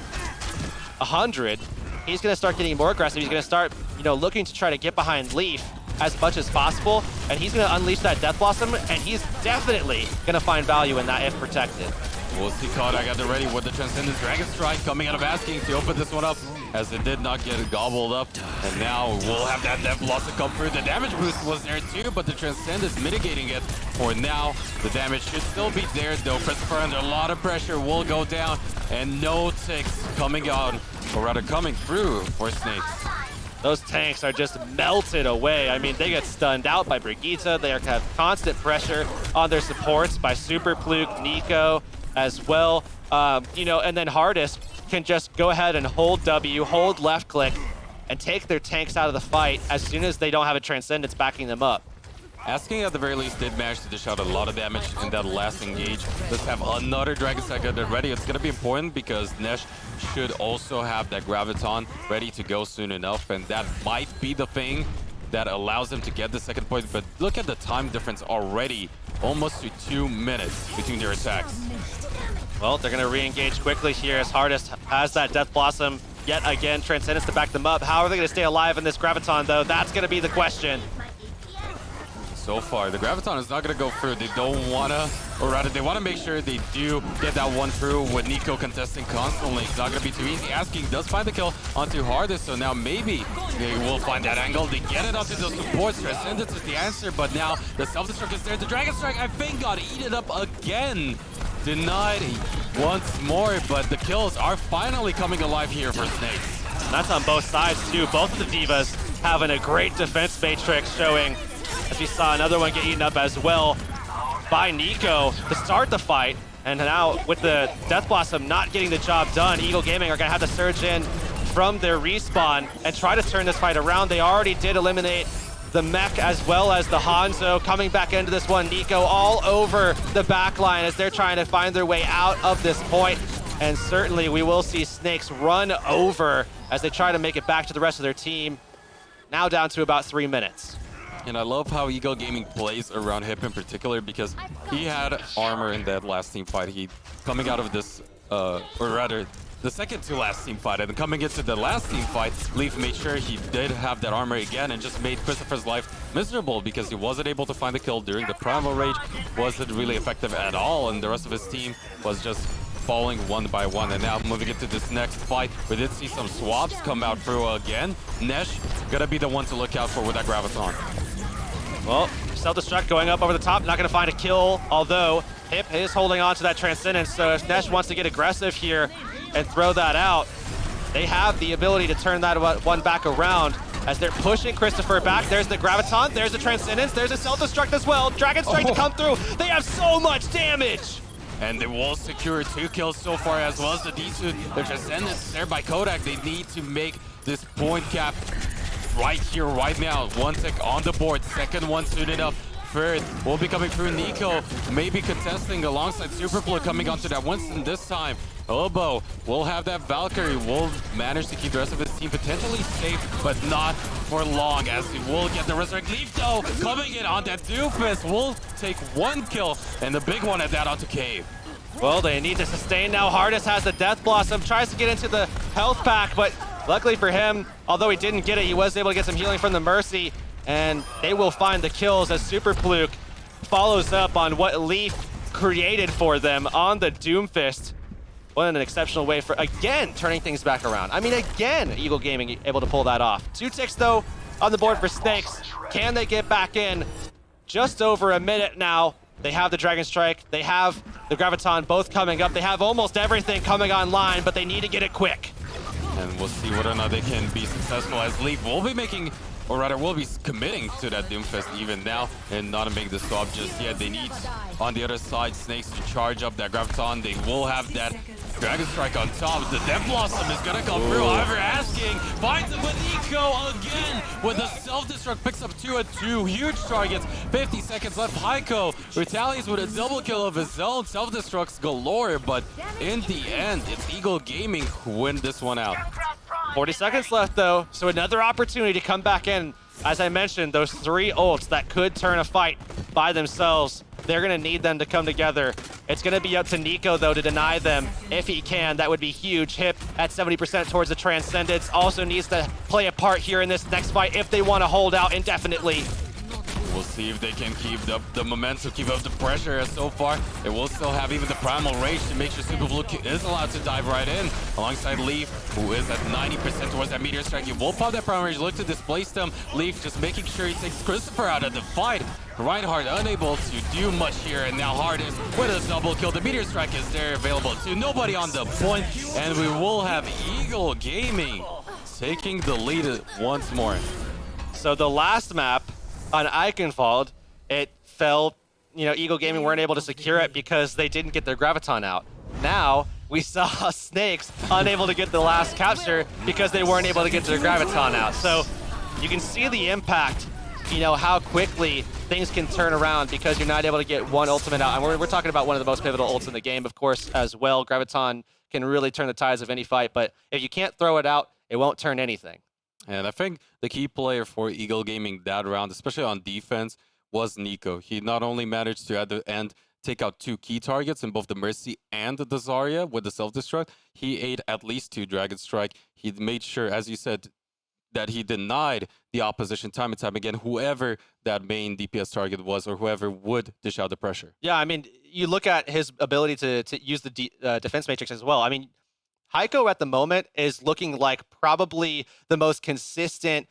100, he's going to start getting more aggressive. He's going to start, you know, looking to try to get behind Leaf as much as possible, and he's going to unleash that Death Blossom, and he's definitely going to find value in that if protected. We'll see Kodak at the ready with the Transcendent Dragon Strike coming out of Asking to open this one up, as it did not get gobbled up. And now we'll have that Death Blossom come through. The damage boost was there too, but the Transcend is mitigating it for now. The damage should still be there though. Christopher under a lot of pressure will go down, and no ticks coming out, or rather coming through for Snakes. Those tanks are just melted away. I mean, they get stunned out by Brigitte. They have constant pressure on their supports by Super Fluke, Nico as well. You know, and then Hardest can just go ahead and hold W, hold left click, and take their tanks out of the fight as soon as they don't have a Transcendence backing them up. Asking at the very least did manage to dish out a lot of damage in that last engage. Let's have another Dragon Strike ready. It's going to be important because Nesh should also have that Graviton ready to go soon enough, and that might be the thing that allows them to get the second point. But look at the time difference already, almost to 2 minutes between their attacks. Well, they're going to re-engage quickly here as Hardest has that Death Blossom yet again. Transcendence to back them up. How are they going to stay alive in this Graviton, though? That's going to be the question. So far, the Graviton is not going to go through. They don't want to, or rather, they want to make sure they do get that one through with Nico contesting constantly. It's not going to be too easy. Asking does find the kill onto Hardest, so now maybe they will find that angle. They get it onto those supports. Transcendence is the answer, but now the self-destruct is there. The Dragon Strike, I think, got eaten up again. Denied once more, but the kills are finally coming alive here for Snakes. And that's on both sides, too. Both of the Divas having a great defense matrix showing, as we saw another one get eaten up as well by Nico to start the fight. And now with the Death Blossom not getting the job done, Eagle Gaming are going to have to surge in from their respawn and try to turn this fight around. They already did eliminate the mech as well as the Hanzo coming back into this one. Nico all over the backline as they're trying to find their way out of this point. And certainly we will see Snakes run over as they try to make it back to the rest of their team. Now down to about 3 minutes. And I love how Eagle Gaming plays around Hip in particular, because he had armor in that last team fight. He coming out of this, or rather, the second to last team fight, and coming into the last team fight, Leaf made sure he did have that armor again and just made Christopher's life miserable because he wasn't able to find the kill during the Primal Rage, wasn't really effective at all, and the rest of his team was just falling one by one. And now moving into this next fight, we did see some swaps come out through again. Nesh gonna be the one to look out for with that Graviton. Well, self-destruct going up over the top, not gonna find a kill, although Hip is holding on to that Transcendence, so if Nesh wants to get aggressive here and throw that out, they have the ability to turn that one back around as they're pushing Christopher back. There's the Graviton, there's the Transcendence, there's a self-destruct as well. Dragon Strike to come through. They have so much damage. And they will secure 2 kills so far, as well as the D2. The Transcendence is there by Kodak. They need to make this point cap right here, right now. 1 tick on the board, second one suited up. Third will be coming through. Nico maybe contesting alongside Superblue coming onto that Winston this time. Obo will have that Valkyrie, will manage to keep the rest of his team potentially safe, but not for long, as he will get the Resurrect. Leaf though, coming in on that Doofus, will take 1 kill, and the big one at that onto Cave. Well, they need to sustain now. Hardest has the Death Blossom, tries to get into the health pack, but luckily for him, although he didn't get it, he was able to get some healing from the Mercy, and they will find the kills as Super Fluke follows up on what Leaf created for them on the Doomfist. What an exceptional way for, again, turning things back around. I mean, again, Eagle Gaming able to pull that off. 2 ticks, though, on the board for Snakes. Can they get back in? Just over a minute now. They have the Dragon Strike. They have the Graviton both coming up. They have almost everything coming online, but they need to get it quick. And we'll see whether or not they can be successful, as Leaf will be making, or rather will be committing to that Doomfist even now and not make the swap just yet. They need, on the other side, Snakes to charge up that Graviton. They will have that Dragon Strike on top. The Death Blossom is gonna come through. However, asking finds him with Nico again with a self-destruct, picks up 2 at 2 huge targets. 50 seconds left. Heiko retaliates with a double kill of his own. Self-destructs galore, but in the end, it's Eagle Gaming who win this one out. 40 seconds left, though, so another opportunity to come back in. As I mentioned, those 3 ults that could turn a fight by themselves, they're going to need them to come together. It's going to be up to Nico, though, to deny them if he can. That would be huge. Hip at 70% towards the Transcendence also needs to play a part here in this next fight if they want to hold out indefinitely. We'll see if they can keep up the momentum, keep up the pressure, as so far it will still have even the Primal Rage to make sure Superblue is allowed to dive right in alongside Leaf, who is at 90% towards that Meteor Strike. He will pop that Primal Rage, look to displace them. Leaf just making sure he takes Christopher out of the fight. Reinhardt unable to do much here, and now Hardest with a double kill. The Meteor Strike is there available too. Nobody on the point, and we will have Eagle Gaming taking the lead once more. So the last map on Eichenwald, it fell, Eagle Gaming weren't able to secure it because they didn't get their Graviton out. Now, we saw Snakes unable to get the last capture because they weren't able to get their Graviton out. So you can see the impact, how quickly things can turn around because you're not able to get one ultimate out. And we're talking about one of the most pivotal ults in the game, of course, as well. Graviton can really turn the tides of any fight, but if you can't throw it out, it won't turn anything. And I think the key player for Eagle Gaming that round, especially on defense, was Nico. He not only managed to, at the end, take out 2 key targets in both the Mercy and the Zarya with the self-destruct. He ate at least 2 Dragon Strike. He made sure, as you said, that he denied the opposition time and time again, whoever that main DPS target was or whoever would dish out the pressure. Yeah, I mean, you look at his ability to use the defense matrix as well. I mean, Heiko at the moment is looking like probably the most consistent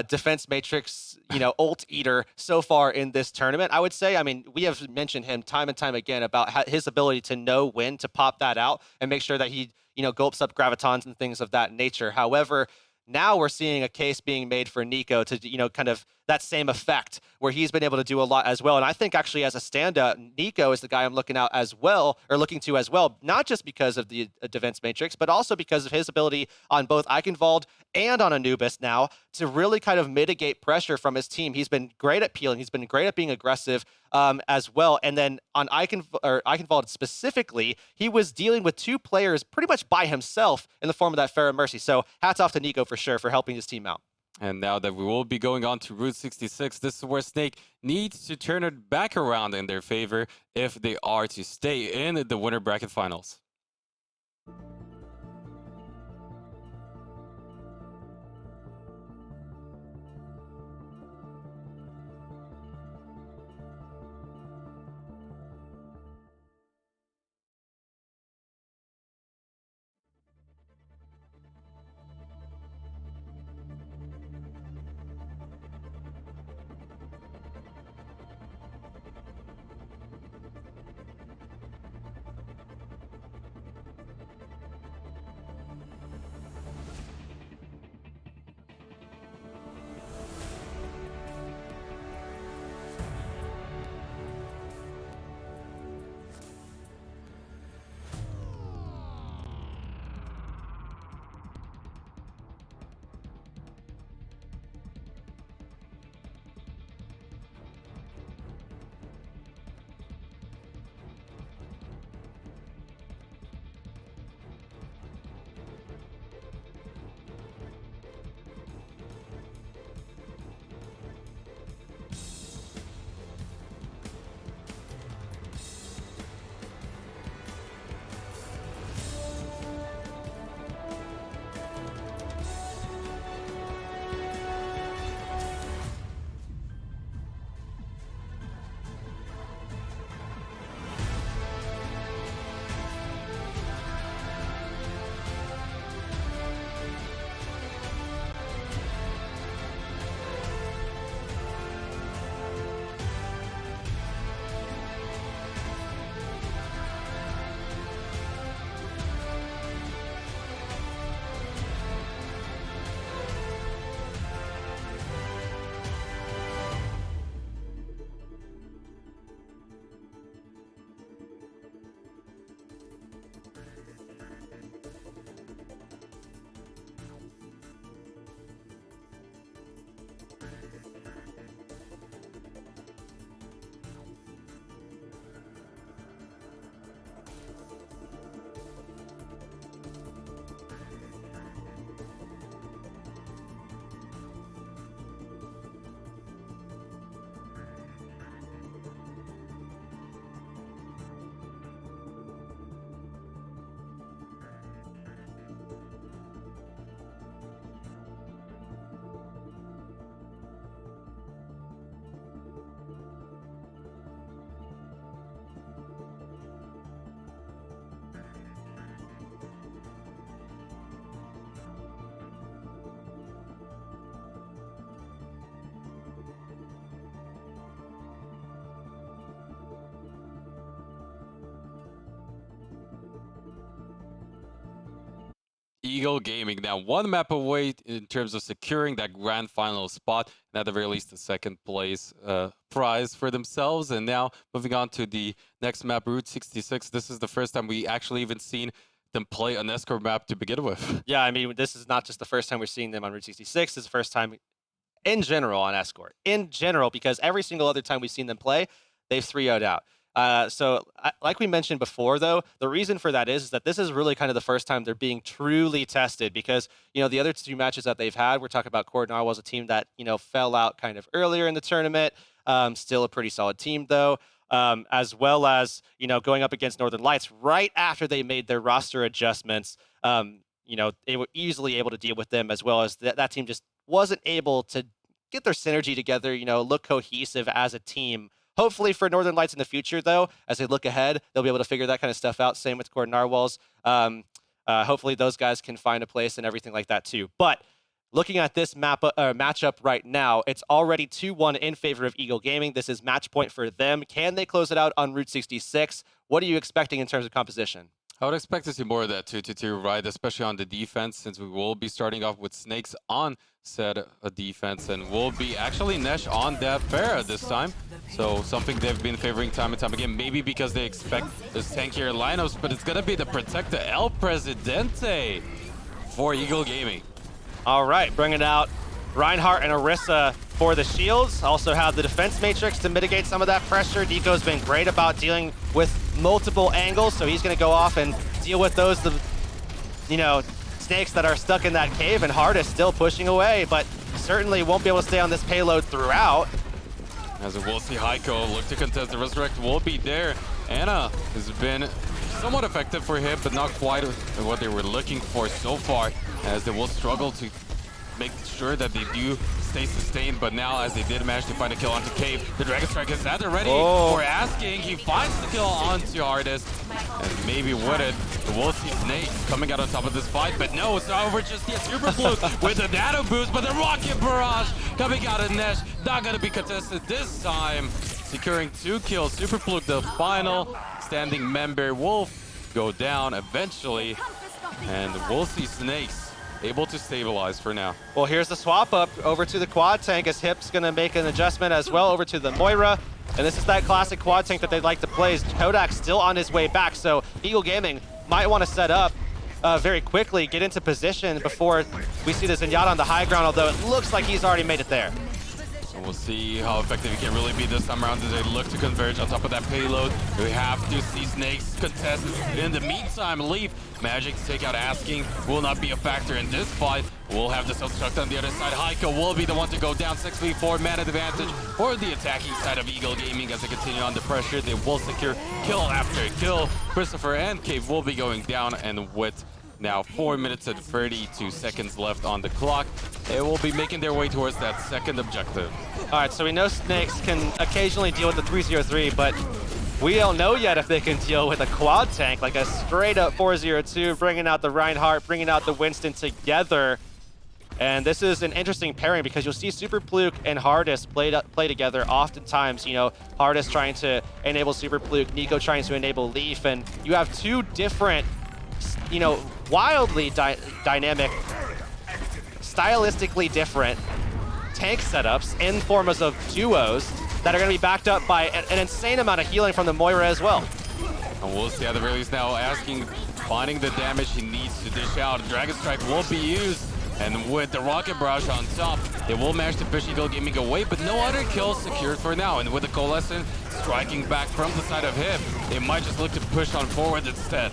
defense matrix, ult eater so far in this tournament, I would say. I mean, we have mentioned him time and time again about his ability to know when to pop that out and make sure that he, gulps up Gravitons and things of that nature. However, now we're seeing a case being made for Nico to, kind of that same effect where he's been able to do a lot as well. And I think actually as a standout, Nico is the guy I'm looking out as well, or looking to as well, not just because of the defense matrix, but also because of his ability on both Eichenwald and on Anubis now to really kind of mitigate pressure from his team. He's been great at peeling. He's been great at being aggressive as well. And then on Eichenwald specifically, he was dealing with 2 players pretty much by himself in the form of that Pharah Mercy. So hats off to Nico for sure for helping his team out. And now that we will be going on to Route 66, this is where Snake needs to turn it back around in their favor if they are to stay in the winner bracket finals. Eagle Gaming now 1 map away in terms of securing that grand final spot, and at the very least the 2nd place prize for themselves. And now moving on to the next map, Route 66. This is the first time we actually even seen them play an escort map to begin with. Yeah, I mean, this is not just the first time we're seeing them on Route 66. It's the first time in general on escort. In general, because every single other time we've seen them play, they've 3-0'd out. Like we mentioned before, though, the reason for that is that this is really kind of the first time they're being truly tested because, you know, the other 2 matches that they've had, we're talking about Coordinal was a team that, you know, fell out kind of earlier in the tournament. Still a pretty solid team, though, as well as, you know, going up against Northern Lights right after they made their roster adjustments. You know, they were easily able to deal with them as well as that team just wasn't able to get their synergy together, you know, look cohesive as a team. Hopefully for Northern Lights in the future, though, as they look ahead, they'll be able to figure that kind of stuff out. Same with Cord Narwhals. Hopefully those guys can find a place and everything like that, too. But looking at this matchup right now, it's already 2-1 in favor of Eagle Gaming. This is match point for them. Can they close it out on Route 66? What are you expecting in terms of composition? I would expect to see more of that 2-2-2, right? Especially on the defense, since we will be starting off with Snakes on said defense, and we'll be actually Nesh on that Pharah this time. So something they've been favoring time and time again, maybe because they expect this tankier lineups, but it's gonna be the Protector El Presidente for Eagle Gaming. All right, bringing out Reinhardt and Orisa for the shields. Also have the defense matrix to mitigate some of that pressure. Nico's been great about dealing with multiple angles, so he's going to go off and deal with those, snakes that are stuck in that cave, and Hard is still pushing away, but certainly won't be able to stay on this payload throughout. As we'll see Heiko look to contest, the Resurrect will be there. Anna has been somewhat effective for him, but not quite what they were looking for so far, as they will struggle to make sure that they do stay sustained. But now, as they did manage to find a kill onto Cave, the Dragon Strike is at the ready for asking. He finds the kill onto Artist, and maybe with it, we'll see Snake coming out on top of this fight. But no, it's over just the Super Fluke with a Nano Boost, but the Rocket Barrage coming out of Nesh, not going to be contested this time. Securing 2 kills, Super Fluke, the final standing member, will go down eventually, and we'll see Snakes able to stabilize for now. Well, here's the swap up over to the quad tank, as Hip's going to make an adjustment as well over to the Moira. And this is that classic quad tank that they'd like to play. Kodak's still on his way back, so Eagle Gaming might want to set up very quickly, get into position before we see the Zenyatta on the high ground, although it looks like he's already made it there. And we'll see how effective he can really be this time around as they look to converge on top of that payload. We have to see Snakes contest. In the meantime, Leaf Magic to take out Asking will not be a factor in this fight. We'll have the self-destruct on the other side. Heiko will be the one to go down. 6v4 man advantage for the attacking side of Eagle Gaming as they continue under pressure. They will secure kill after kill. Christopher and Cave will be going down, and with now 4 minutes and 32 seconds left on the clock, they will be making their way towards that second objective. All right, so we know Snakes can occasionally deal with the 3-0-3, but we don't know yet if they can deal with a quad tank, like a straight-up 4-0-2, bringing out the Reinhardt, bringing out the Winston together. And this is an interesting pairing because you'll see Super Pluke and Hardest play together oftentimes. Hardest trying to enable Super Pluke, Nico trying to enable Leaf, and you have 2 different, wildly dynamic, stylistically different tank setups in forms of duos that are going to be backed up by an insane amount of healing from the Moira as well. And we'll see at the very least now Asking, finding the damage he needs to dish out. Dragon Strike will be used, and with the Rocket Barrage on top, they will manage to push Eagle Gaming away, but no other kills secured for now. And with the Coalescent striking back from the side of him, they might just look to push on forward instead.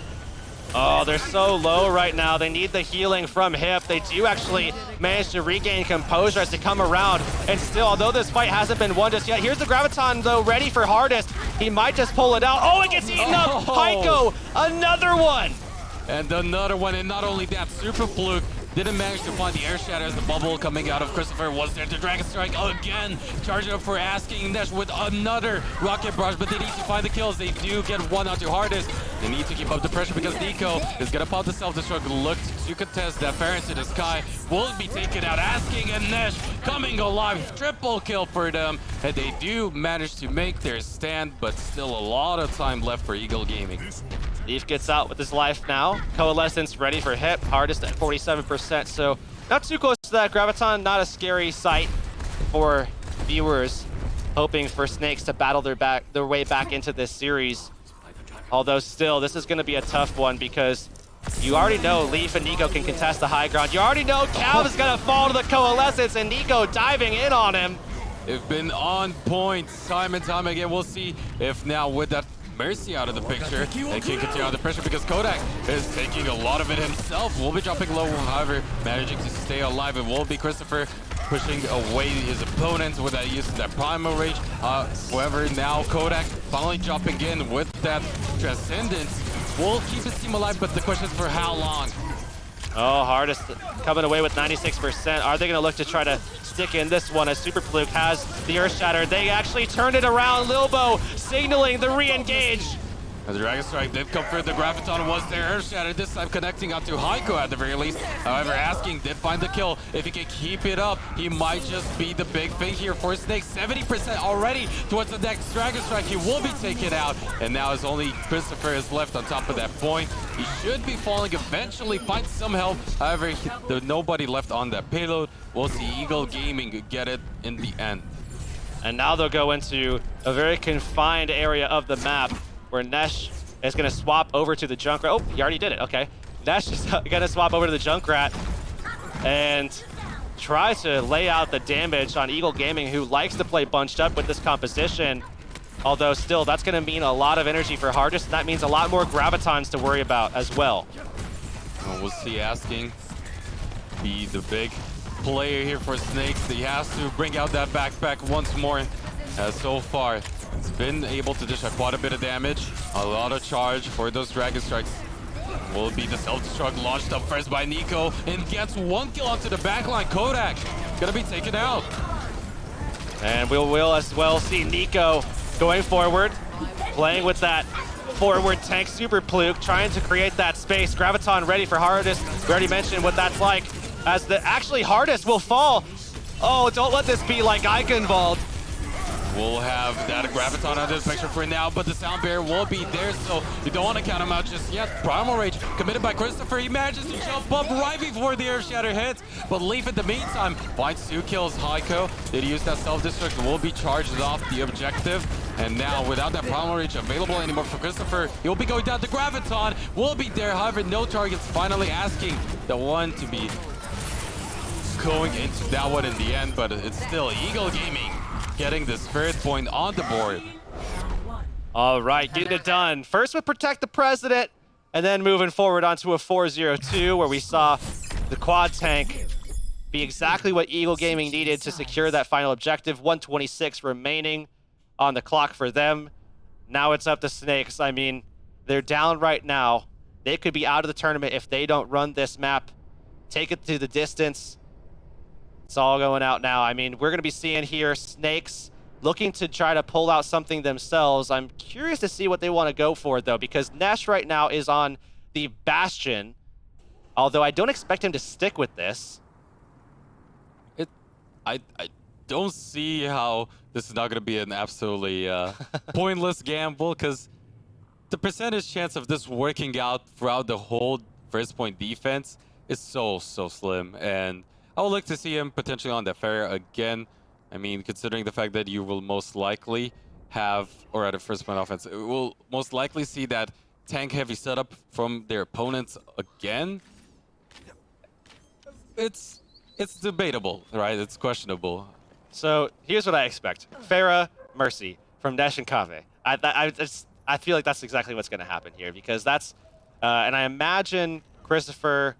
Oh, they're so low right now. They need the healing from Hip. They do actually manage to regain composure as they come around. And still, although this fight hasn't been won just yet, here's the Graviton, though, ready for Hardest. He might just pull it out. Oh, it gets eaten up. Heiko, another one. And another one, and not only that, Super Fluke didn't manage to find the air shatter as the bubble coming out of Christopher was there. The Dragon Strike again, charging up for Asking. Nesh with another Rocket Barrage, but they need to find the kills. They do get one onto Hardest. They need to keep up the pressure because Nico is gonna pop the self-destruct, look to contest that Pharah into the sky. Will be taken out. Asking and Nesh coming alive. Triple kill for them. And they do manage to make their stand, but still a lot of time left for Eagle Gaming. Leaf gets out with his life now. Coalescence ready for Hip. Hardest at 47%, so not too close to that. Graviton, not a scary sight for viewers hoping for Snakes to battle their way back into this series. Although still, this is going to be a tough one because you already know Leaf and Nico can contest the high ground. You already know Cav is going to fall to the Coalescence, and Nico diving in on him. They've been on point time and time again. We'll see if now with that Mercy out of the picture, they can continue under pressure because Kodak is taking a lot of it himself. Will be dropping low, however, managing to stay alive. It will be Christopher pushing away his opponents with that use of that Primal Rage. However, now Kodak finally dropping in with that Transcendence. Will keep his team alive, but the question is for how long? Oh, Hardest coming away with 96%. Are they going to look to try to stick in this one as Super Fluke has the Earth Shatter? They actually turned it around. Lilbo signaling the re-engage. The Dragon Strike did come through. The Graviton was there. Earth Shatter this time connecting onto Heiko at the very least. However, Asking did find the kill. If he can keep it up, he might just be the big thing here for Snake. 70% already towards the next Dragon Strike. He will be taken out. And now as only Christopher is left on top of that point. He should be falling eventually, find some help. However, there's nobody left on that payload. We'll see Eagle Gaming get it in the end. And now they'll go into a very confined area of the map where Nesh is going to swap over to the Junkrat. Oh, he already did it. Okay. Nesh is going to swap over to the Junkrat and try to lay out the damage on Eagle Gaming, who likes to play bunched up with this composition. Although still, that's going to mean a lot of energy for Hardest, and that means a lot more Gravitons to worry about as well. Well, we'll see Asking be the big player here for Snakes. He has to bring out that backpack once more. As so far, he's been able to dish out quite a bit of damage. A lot of charge for those Dragon Strikes. Will be the self-destruct launched up first by Nico and gets one kill onto the backline. Kodak gonna be taken out. And we will as well see Nico going forward, playing with that forward tank super pluke, trying to create that space. Graviton ready for Hardest. We already mentioned what that's like. As the actually Hardest will fall. Oh, don't let this be like Eichenwald. We'll have that Graviton out of this picture for now, but the Sound Barrier will be there, so you don't want to count him out just yet. Primal Rage committed by Christopher. He manages to jump up right before the Earth Shatter hits, but Leaf in the meantime finds 2 kills. Heiko did use that self-destruct, will be charged off the objective. And now, without that Primal Rage available anymore for Christopher, he'll be going down. The Graviton will be there, however, no targets. Finally Asking the one to be going into that one in the end, but it's still Eagle Gaming getting this third point on the board. All right, getting it done. First with Protect the President, and then moving forward onto a 4-0-2, where we saw the quad tank be exactly what Eagle Gaming needed to secure that final objective. 126 remaining on the clock for them. Now it's up to Snakes. I mean, they're down right now. They could be out of the tournament if they don't run this map, take it to the distance. It's all going out now. I mean, we're going to be seeing here Snakes looking to try to pull out something themselves. I'm curious to see what they want to go for, though, because Nesh right now is on the Bastion, although I don't expect him to stick with this. I don't see how this is not going to be an absolutely pointless gamble, because the percentage chance of this working out throughout the whole first point defense is so slim, and I would like to see him potentially on the fair again. I mean, considering the fact that you will most likely have, or at a first point offense, will most likely see that tank-heavy setup from their opponents again. It's debatable, right? It's questionable. So here's what I expect: Pharah, Mercy from Nesh and Kave. I feel like that's exactly what's going to happen here, because that's, and I imagine Christopher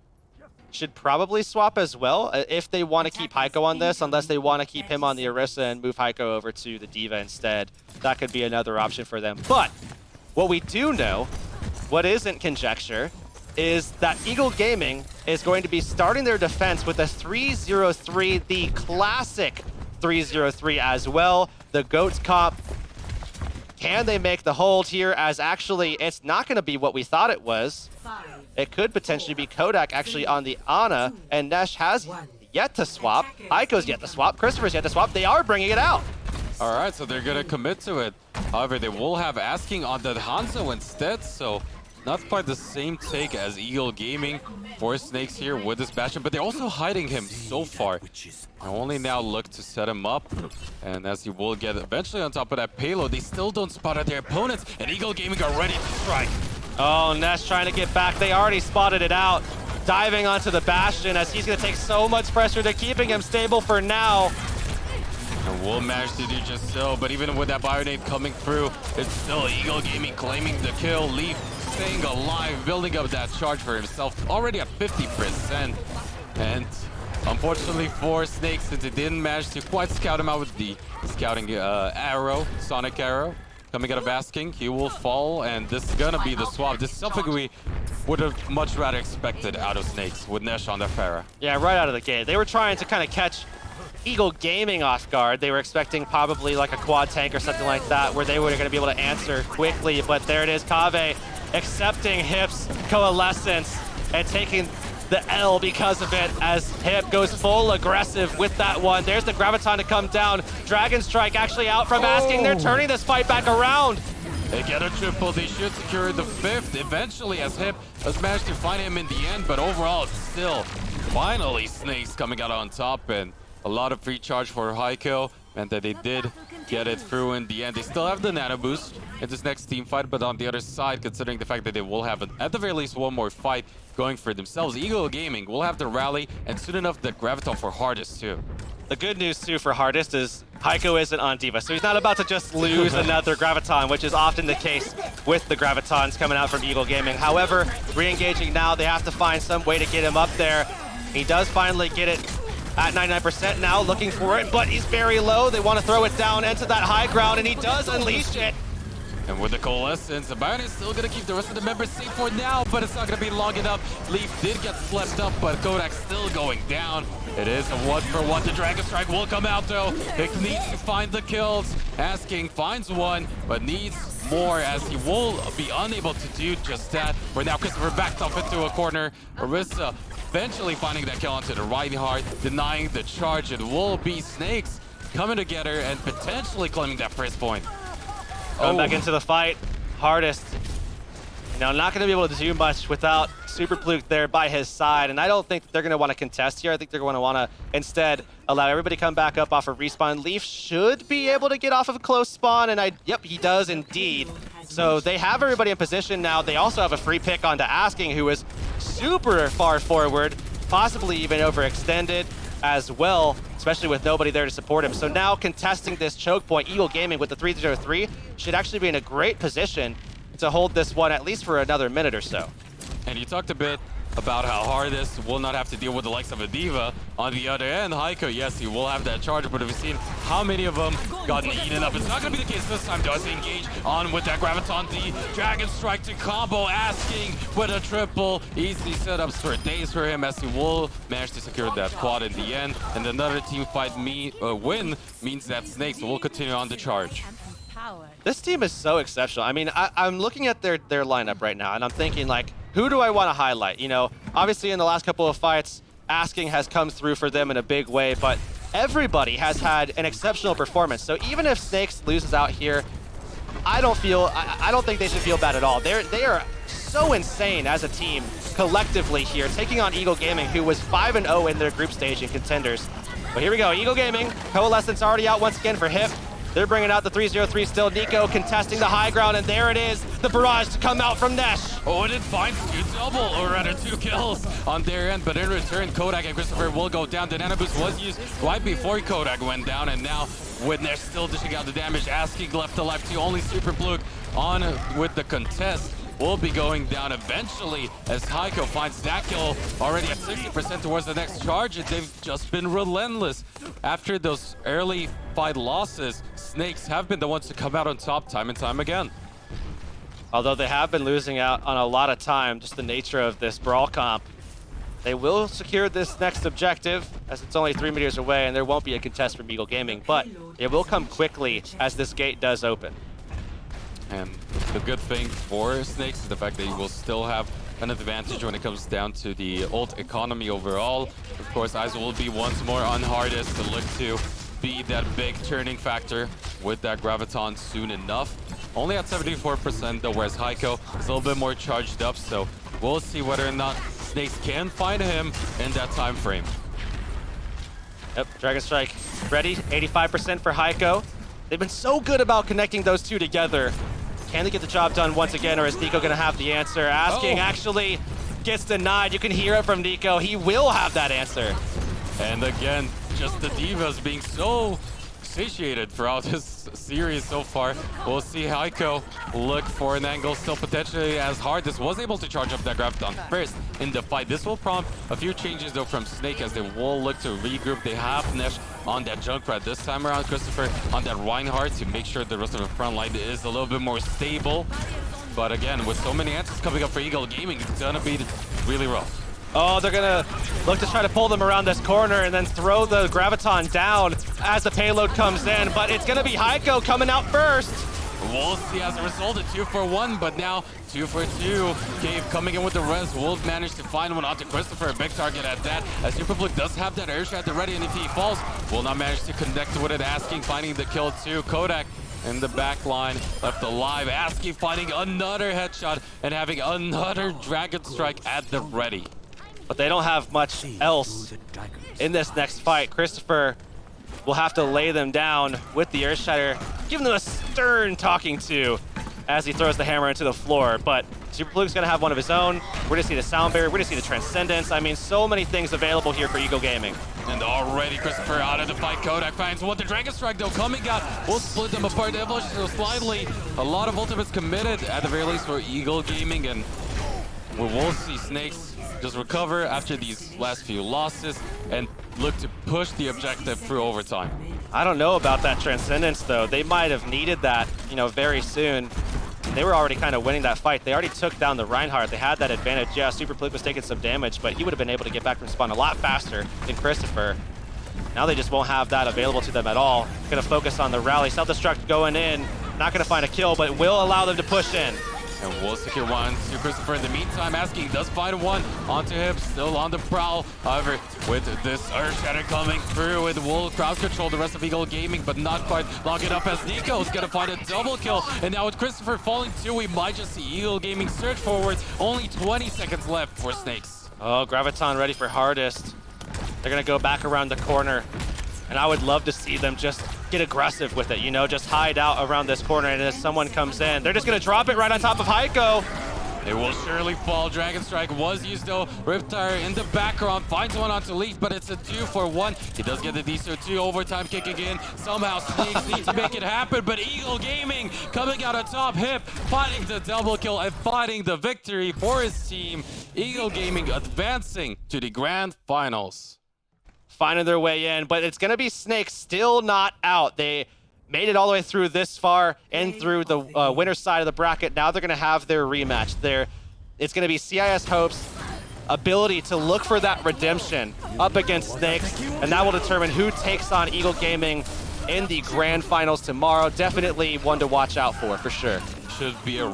should probably swap as well if they want to keep Heiko on this, unless they want to keep him on the Orisa and move Heiko over to the D.Va instead. That could be another option for them. But what we do know, what isn't conjecture, is that Eagle Gaming is going to be starting their defense with a 3-0-3, the classic 3-0-3 as well. The GOATS comp. Can they make the hold here, as actually it's not going to be what we thought it was. It could potentially be Kodak actually on the Ana, and Nesh has yet to swap. Heiko's yet to swap. Christopher's yet to swap. They are bringing it out. All right, so they're going to commit to it. However, they will have Asking on the Hanzo instead, so not quite the same take as Eagle Gaming for Snakes here with this Bastion, but they're also hiding him so far. I only now look to set him up, and as he will get eventually on top of that payload, they still don't spot out their opponents, and Eagle Gaming are ready to strike. Oh, Nesh trying to get back. They already spotted it out. Diving onto the Bastion, as he's going to take so much pressure to keeping him stable for now. And will manage to do just so, but even with that Bionade coming through, it's still Eagle Gaming claiming the kill. Leaf staying alive, building up that charge for himself, already at 50%. And unfortunately for Snakes, since it didn't manage to quite scout him out with the scouting arrow, Sonic Arrow, coming out of Asking, he will fall, and this is gonna be the swap. This is something we would have much rather expected out of Snakes with Nesh on the Pharah. Yeah, right out of the gate. They were trying to kind of catch Eagle Gaming off guard. They were expecting probably like a quad tank or something like that where they were going to be able to answer quickly, but there it is, Kaveh accepting Hip's coalescence and taking the L because of it as Hip goes full aggressive with that one. There's the Graviton to come down. Dragon Strike actually out from Asking. They're turning this fight back around. They get a triple. They should secure the 5th eventually as Hip has managed to find him in the end, but overall it's still finally Snakes coming out on top, and a lot of free charge for Heiko meant that they did get it through in the end. They still have the nano boost in this next team fight, but on the other side, considering the fact that they will have, at the very least, one more fight going for themselves, Eagle Gaming will have the rally, and soon enough, the Graviton for Hardest, too. The good news, too, for Hardest is Heiko isn't on D.Va, so he's not about to just lose another Graviton, which is often the case with the Gravitons coming out from Eagle Gaming. However, re-engaging now, they have to find some way to get him up there. He does finally get it at 99% now, looking for it, but he's very low. They want to throw it down into that high ground, and he does unleash it. And with the Coalescence, the Baron is still going to keep the rest of the members safe for now, but it's not going to be long enough. Leaf did get swept up, but Kodak still going down. It is a 1-for-1. The Dragon Strike will come out, though. It needs to find the kills. Asking finds one, but needs more as he will be unable to do just that. For now, Christopher backed off into a corner. Orisa eventually finding that kill onto the right heart, denying the charge. It will be Snakes coming together and potentially claiming that first point. Going back into the fight, Hardest. Now, not going to be able to do much without Super Pluke there by his side, and I don't think that they're going to want to contest here. I think they're going to want to instead allow everybody to come back up off of respawn. Leaf should be able to get off of a close spawn, and yep, he does indeed. So they have everybody in position now. They also have a free pick onto Asking, who is super far forward, possibly even overextended as well, especially with nobody there to support him. So now contesting this choke point, Eagle Gaming with the 3-0-3 should actually be in a great position to hold this one at least for another minute or so. And you talked a bit about how Hardest will not have to deal with the likes of a D.Va. On the other end, Heiko, yes, he will have that charge, but we've seen how many of them gotten eaten up. It's not going to be the case this time. Does he engage on with that Graviton D? Dragon Strike to combo, Asking with a triple. Easy setups for days for him as he will manage to secure that quad in the end. And another team fight win means that Snakes will continue on the charge. This team is so exceptional. I mean, I'm looking at their lineup right now, and I'm thinking, like, who do I want to highlight? You know, obviously in the last couple of fights, Asking has come through for them in a big way, but everybody has had an exceptional performance. So even if Snakes loses out here, I don't think they should feel bad at all. They are so insane as a team collectively here, taking on Eagle Gaming, who was 5-0 in their group stage in contenders. But here we go, Eagle Gaming, Coalescence already out once again for Hip. They're bringing out the 3-0-3 still. Nico contesting the high ground, and there it is. The barrage to come out from Nesh. Oh, and it finds or rather 2 kills on their end. But in return, Kodak and Christopher will go down. The nano boost was used right before Kodak went down, and now with Nesh still dishing out the damage, Asking left alive too. Only Super Pluke on with the contest will be going down eventually as Heiko finds that kill already at 60% towards the next charge. They've just been relentless. After those early fight losses, Snakes have been the ones to come out on top time and time again. Although they have been losing out on a lot of time, just the nature of this brawl comp, they will secure this next objective as it's only 3 meters away and there won't be a contest from Eagle Gaming, but it will come quickly as this gate does open. And the good thing for Snakes is the fact that you will still have an advantage when it comes down to the ult economy overall. Of course, eyes will be once more on Hardest to look to be that big turning factor with that Graviton soon enough. Only at 74% though, whereas Heiko is a little bit more charged up, so we'll see whether or not Snakes can find him in that time frame. Yep, Dragon Strike ready, 85% for Heiko. They've been so good about connecting those two together. Can they get the job done once again, or is Nico gonna have the answer? Asking actually gets denied. You can hear it from Nico. He will have that answer. And again, just the D.Vas being so satiated throughout this series so far. We'll see Heiko look for an angle still potentially as Hardest was able to charge up that Graviton first in the fight. This will prompt a few changes though from Snake as they will look to regroup. They have Nesh on that Junkrat this time around, Christopher on that Reinhardt to make sure the rest of the front line is a little bit more stable. But again, with so many answers coming up for Eagle Gaming, it's gonna be really rough. Oh, they're gonna look to try to pull them around this corner and then throw the Graviton down as the payload comes in, but it's gonna be Heiko coming out first. We'll see as a result, a 2 for 1, but now 2 for 2. Cave coming in with the res. Wolves managed to find one onto Christopher, a big target at that. As Superblue does have that air shot at the ready, and if he falls, will not manage to connect with it. Asking finding the kill too. Kodak in the back line left alive. Asking finding another headshot and having another Dragon Strike at the ready. But they don't have much else in this next fight. Christopher will have to lay them down with the Earthshatter, giving them a stern talking to as he throws the hammer into the floor. But Superblue's gonna have one of his own. We're gonna see the Sound Barrier, we're gonna see the Transcendence. I mean, so many things available here for Eagle Gaming. And already Christopher out of the fight. Kodak finds one. The Dragon Strike though coming out. We'll split them apart. The Evolution still slightly. A lot of ultimates committed at the very least for Eagle Gaming, and we will see Snakes just recover after these last few losses and look to push the objective through overtime. I don't know about that Transcendence though. They might have needed that, you know, very soon. They were already kind of winning that fight. They already took down the Reinhardt. They had that advantage. Yeah, Superblue was taking some damage, but he would have been able to get back from spawn a lot faster than Christopher. Now they just won't have that available to them at all. Gonna focus on the rally. Self-destruct going in. Not gonna find a kill, but will allow them to push in. And we'll secure one to Christopher. In the meantime, Asking does find one onto him, still on the prowl. However, with this Earthshatter coming through, with Wolf crowd control the rest of Eagle Gaming, but not quite long enough as Nico's gonna find a double kill. And now with Christopher falling too, we might just see Eagle Gaming surge forwards. Only 20 seconds left for Snakes. Oh, Graviton ready for hardest. They're gonna go back around the corner. And I would love to see them just get aggressive with it, you know, just hide out around this corner, and as someone comes in, they're just gonna drop it right on top of Heiko. It will surely fall. Dragon Strike was used though. Riptire in the background finds one onto Leaf, but it's a 2 for 1. He does get the DC2 overtime kicking in. Somehow Snakes need to make it happen, but Eagle Gaming coming out on top. Hip fighting the double kill and fighting the victory for his team. Eagle Gaming advancing to the grand finals. Finding their way in, but it's gonna be Snakes still not out. They made it all the way through this far and through the winner's side of the bracket. Now they're gonna have their rematch. It's gonna be CIS Hope's ability to look for that redemption up against Snakes, and that will determine who takes on Eagle Gaming in the grand finals tomorrow. Definitely one to watch out for sure. Should be a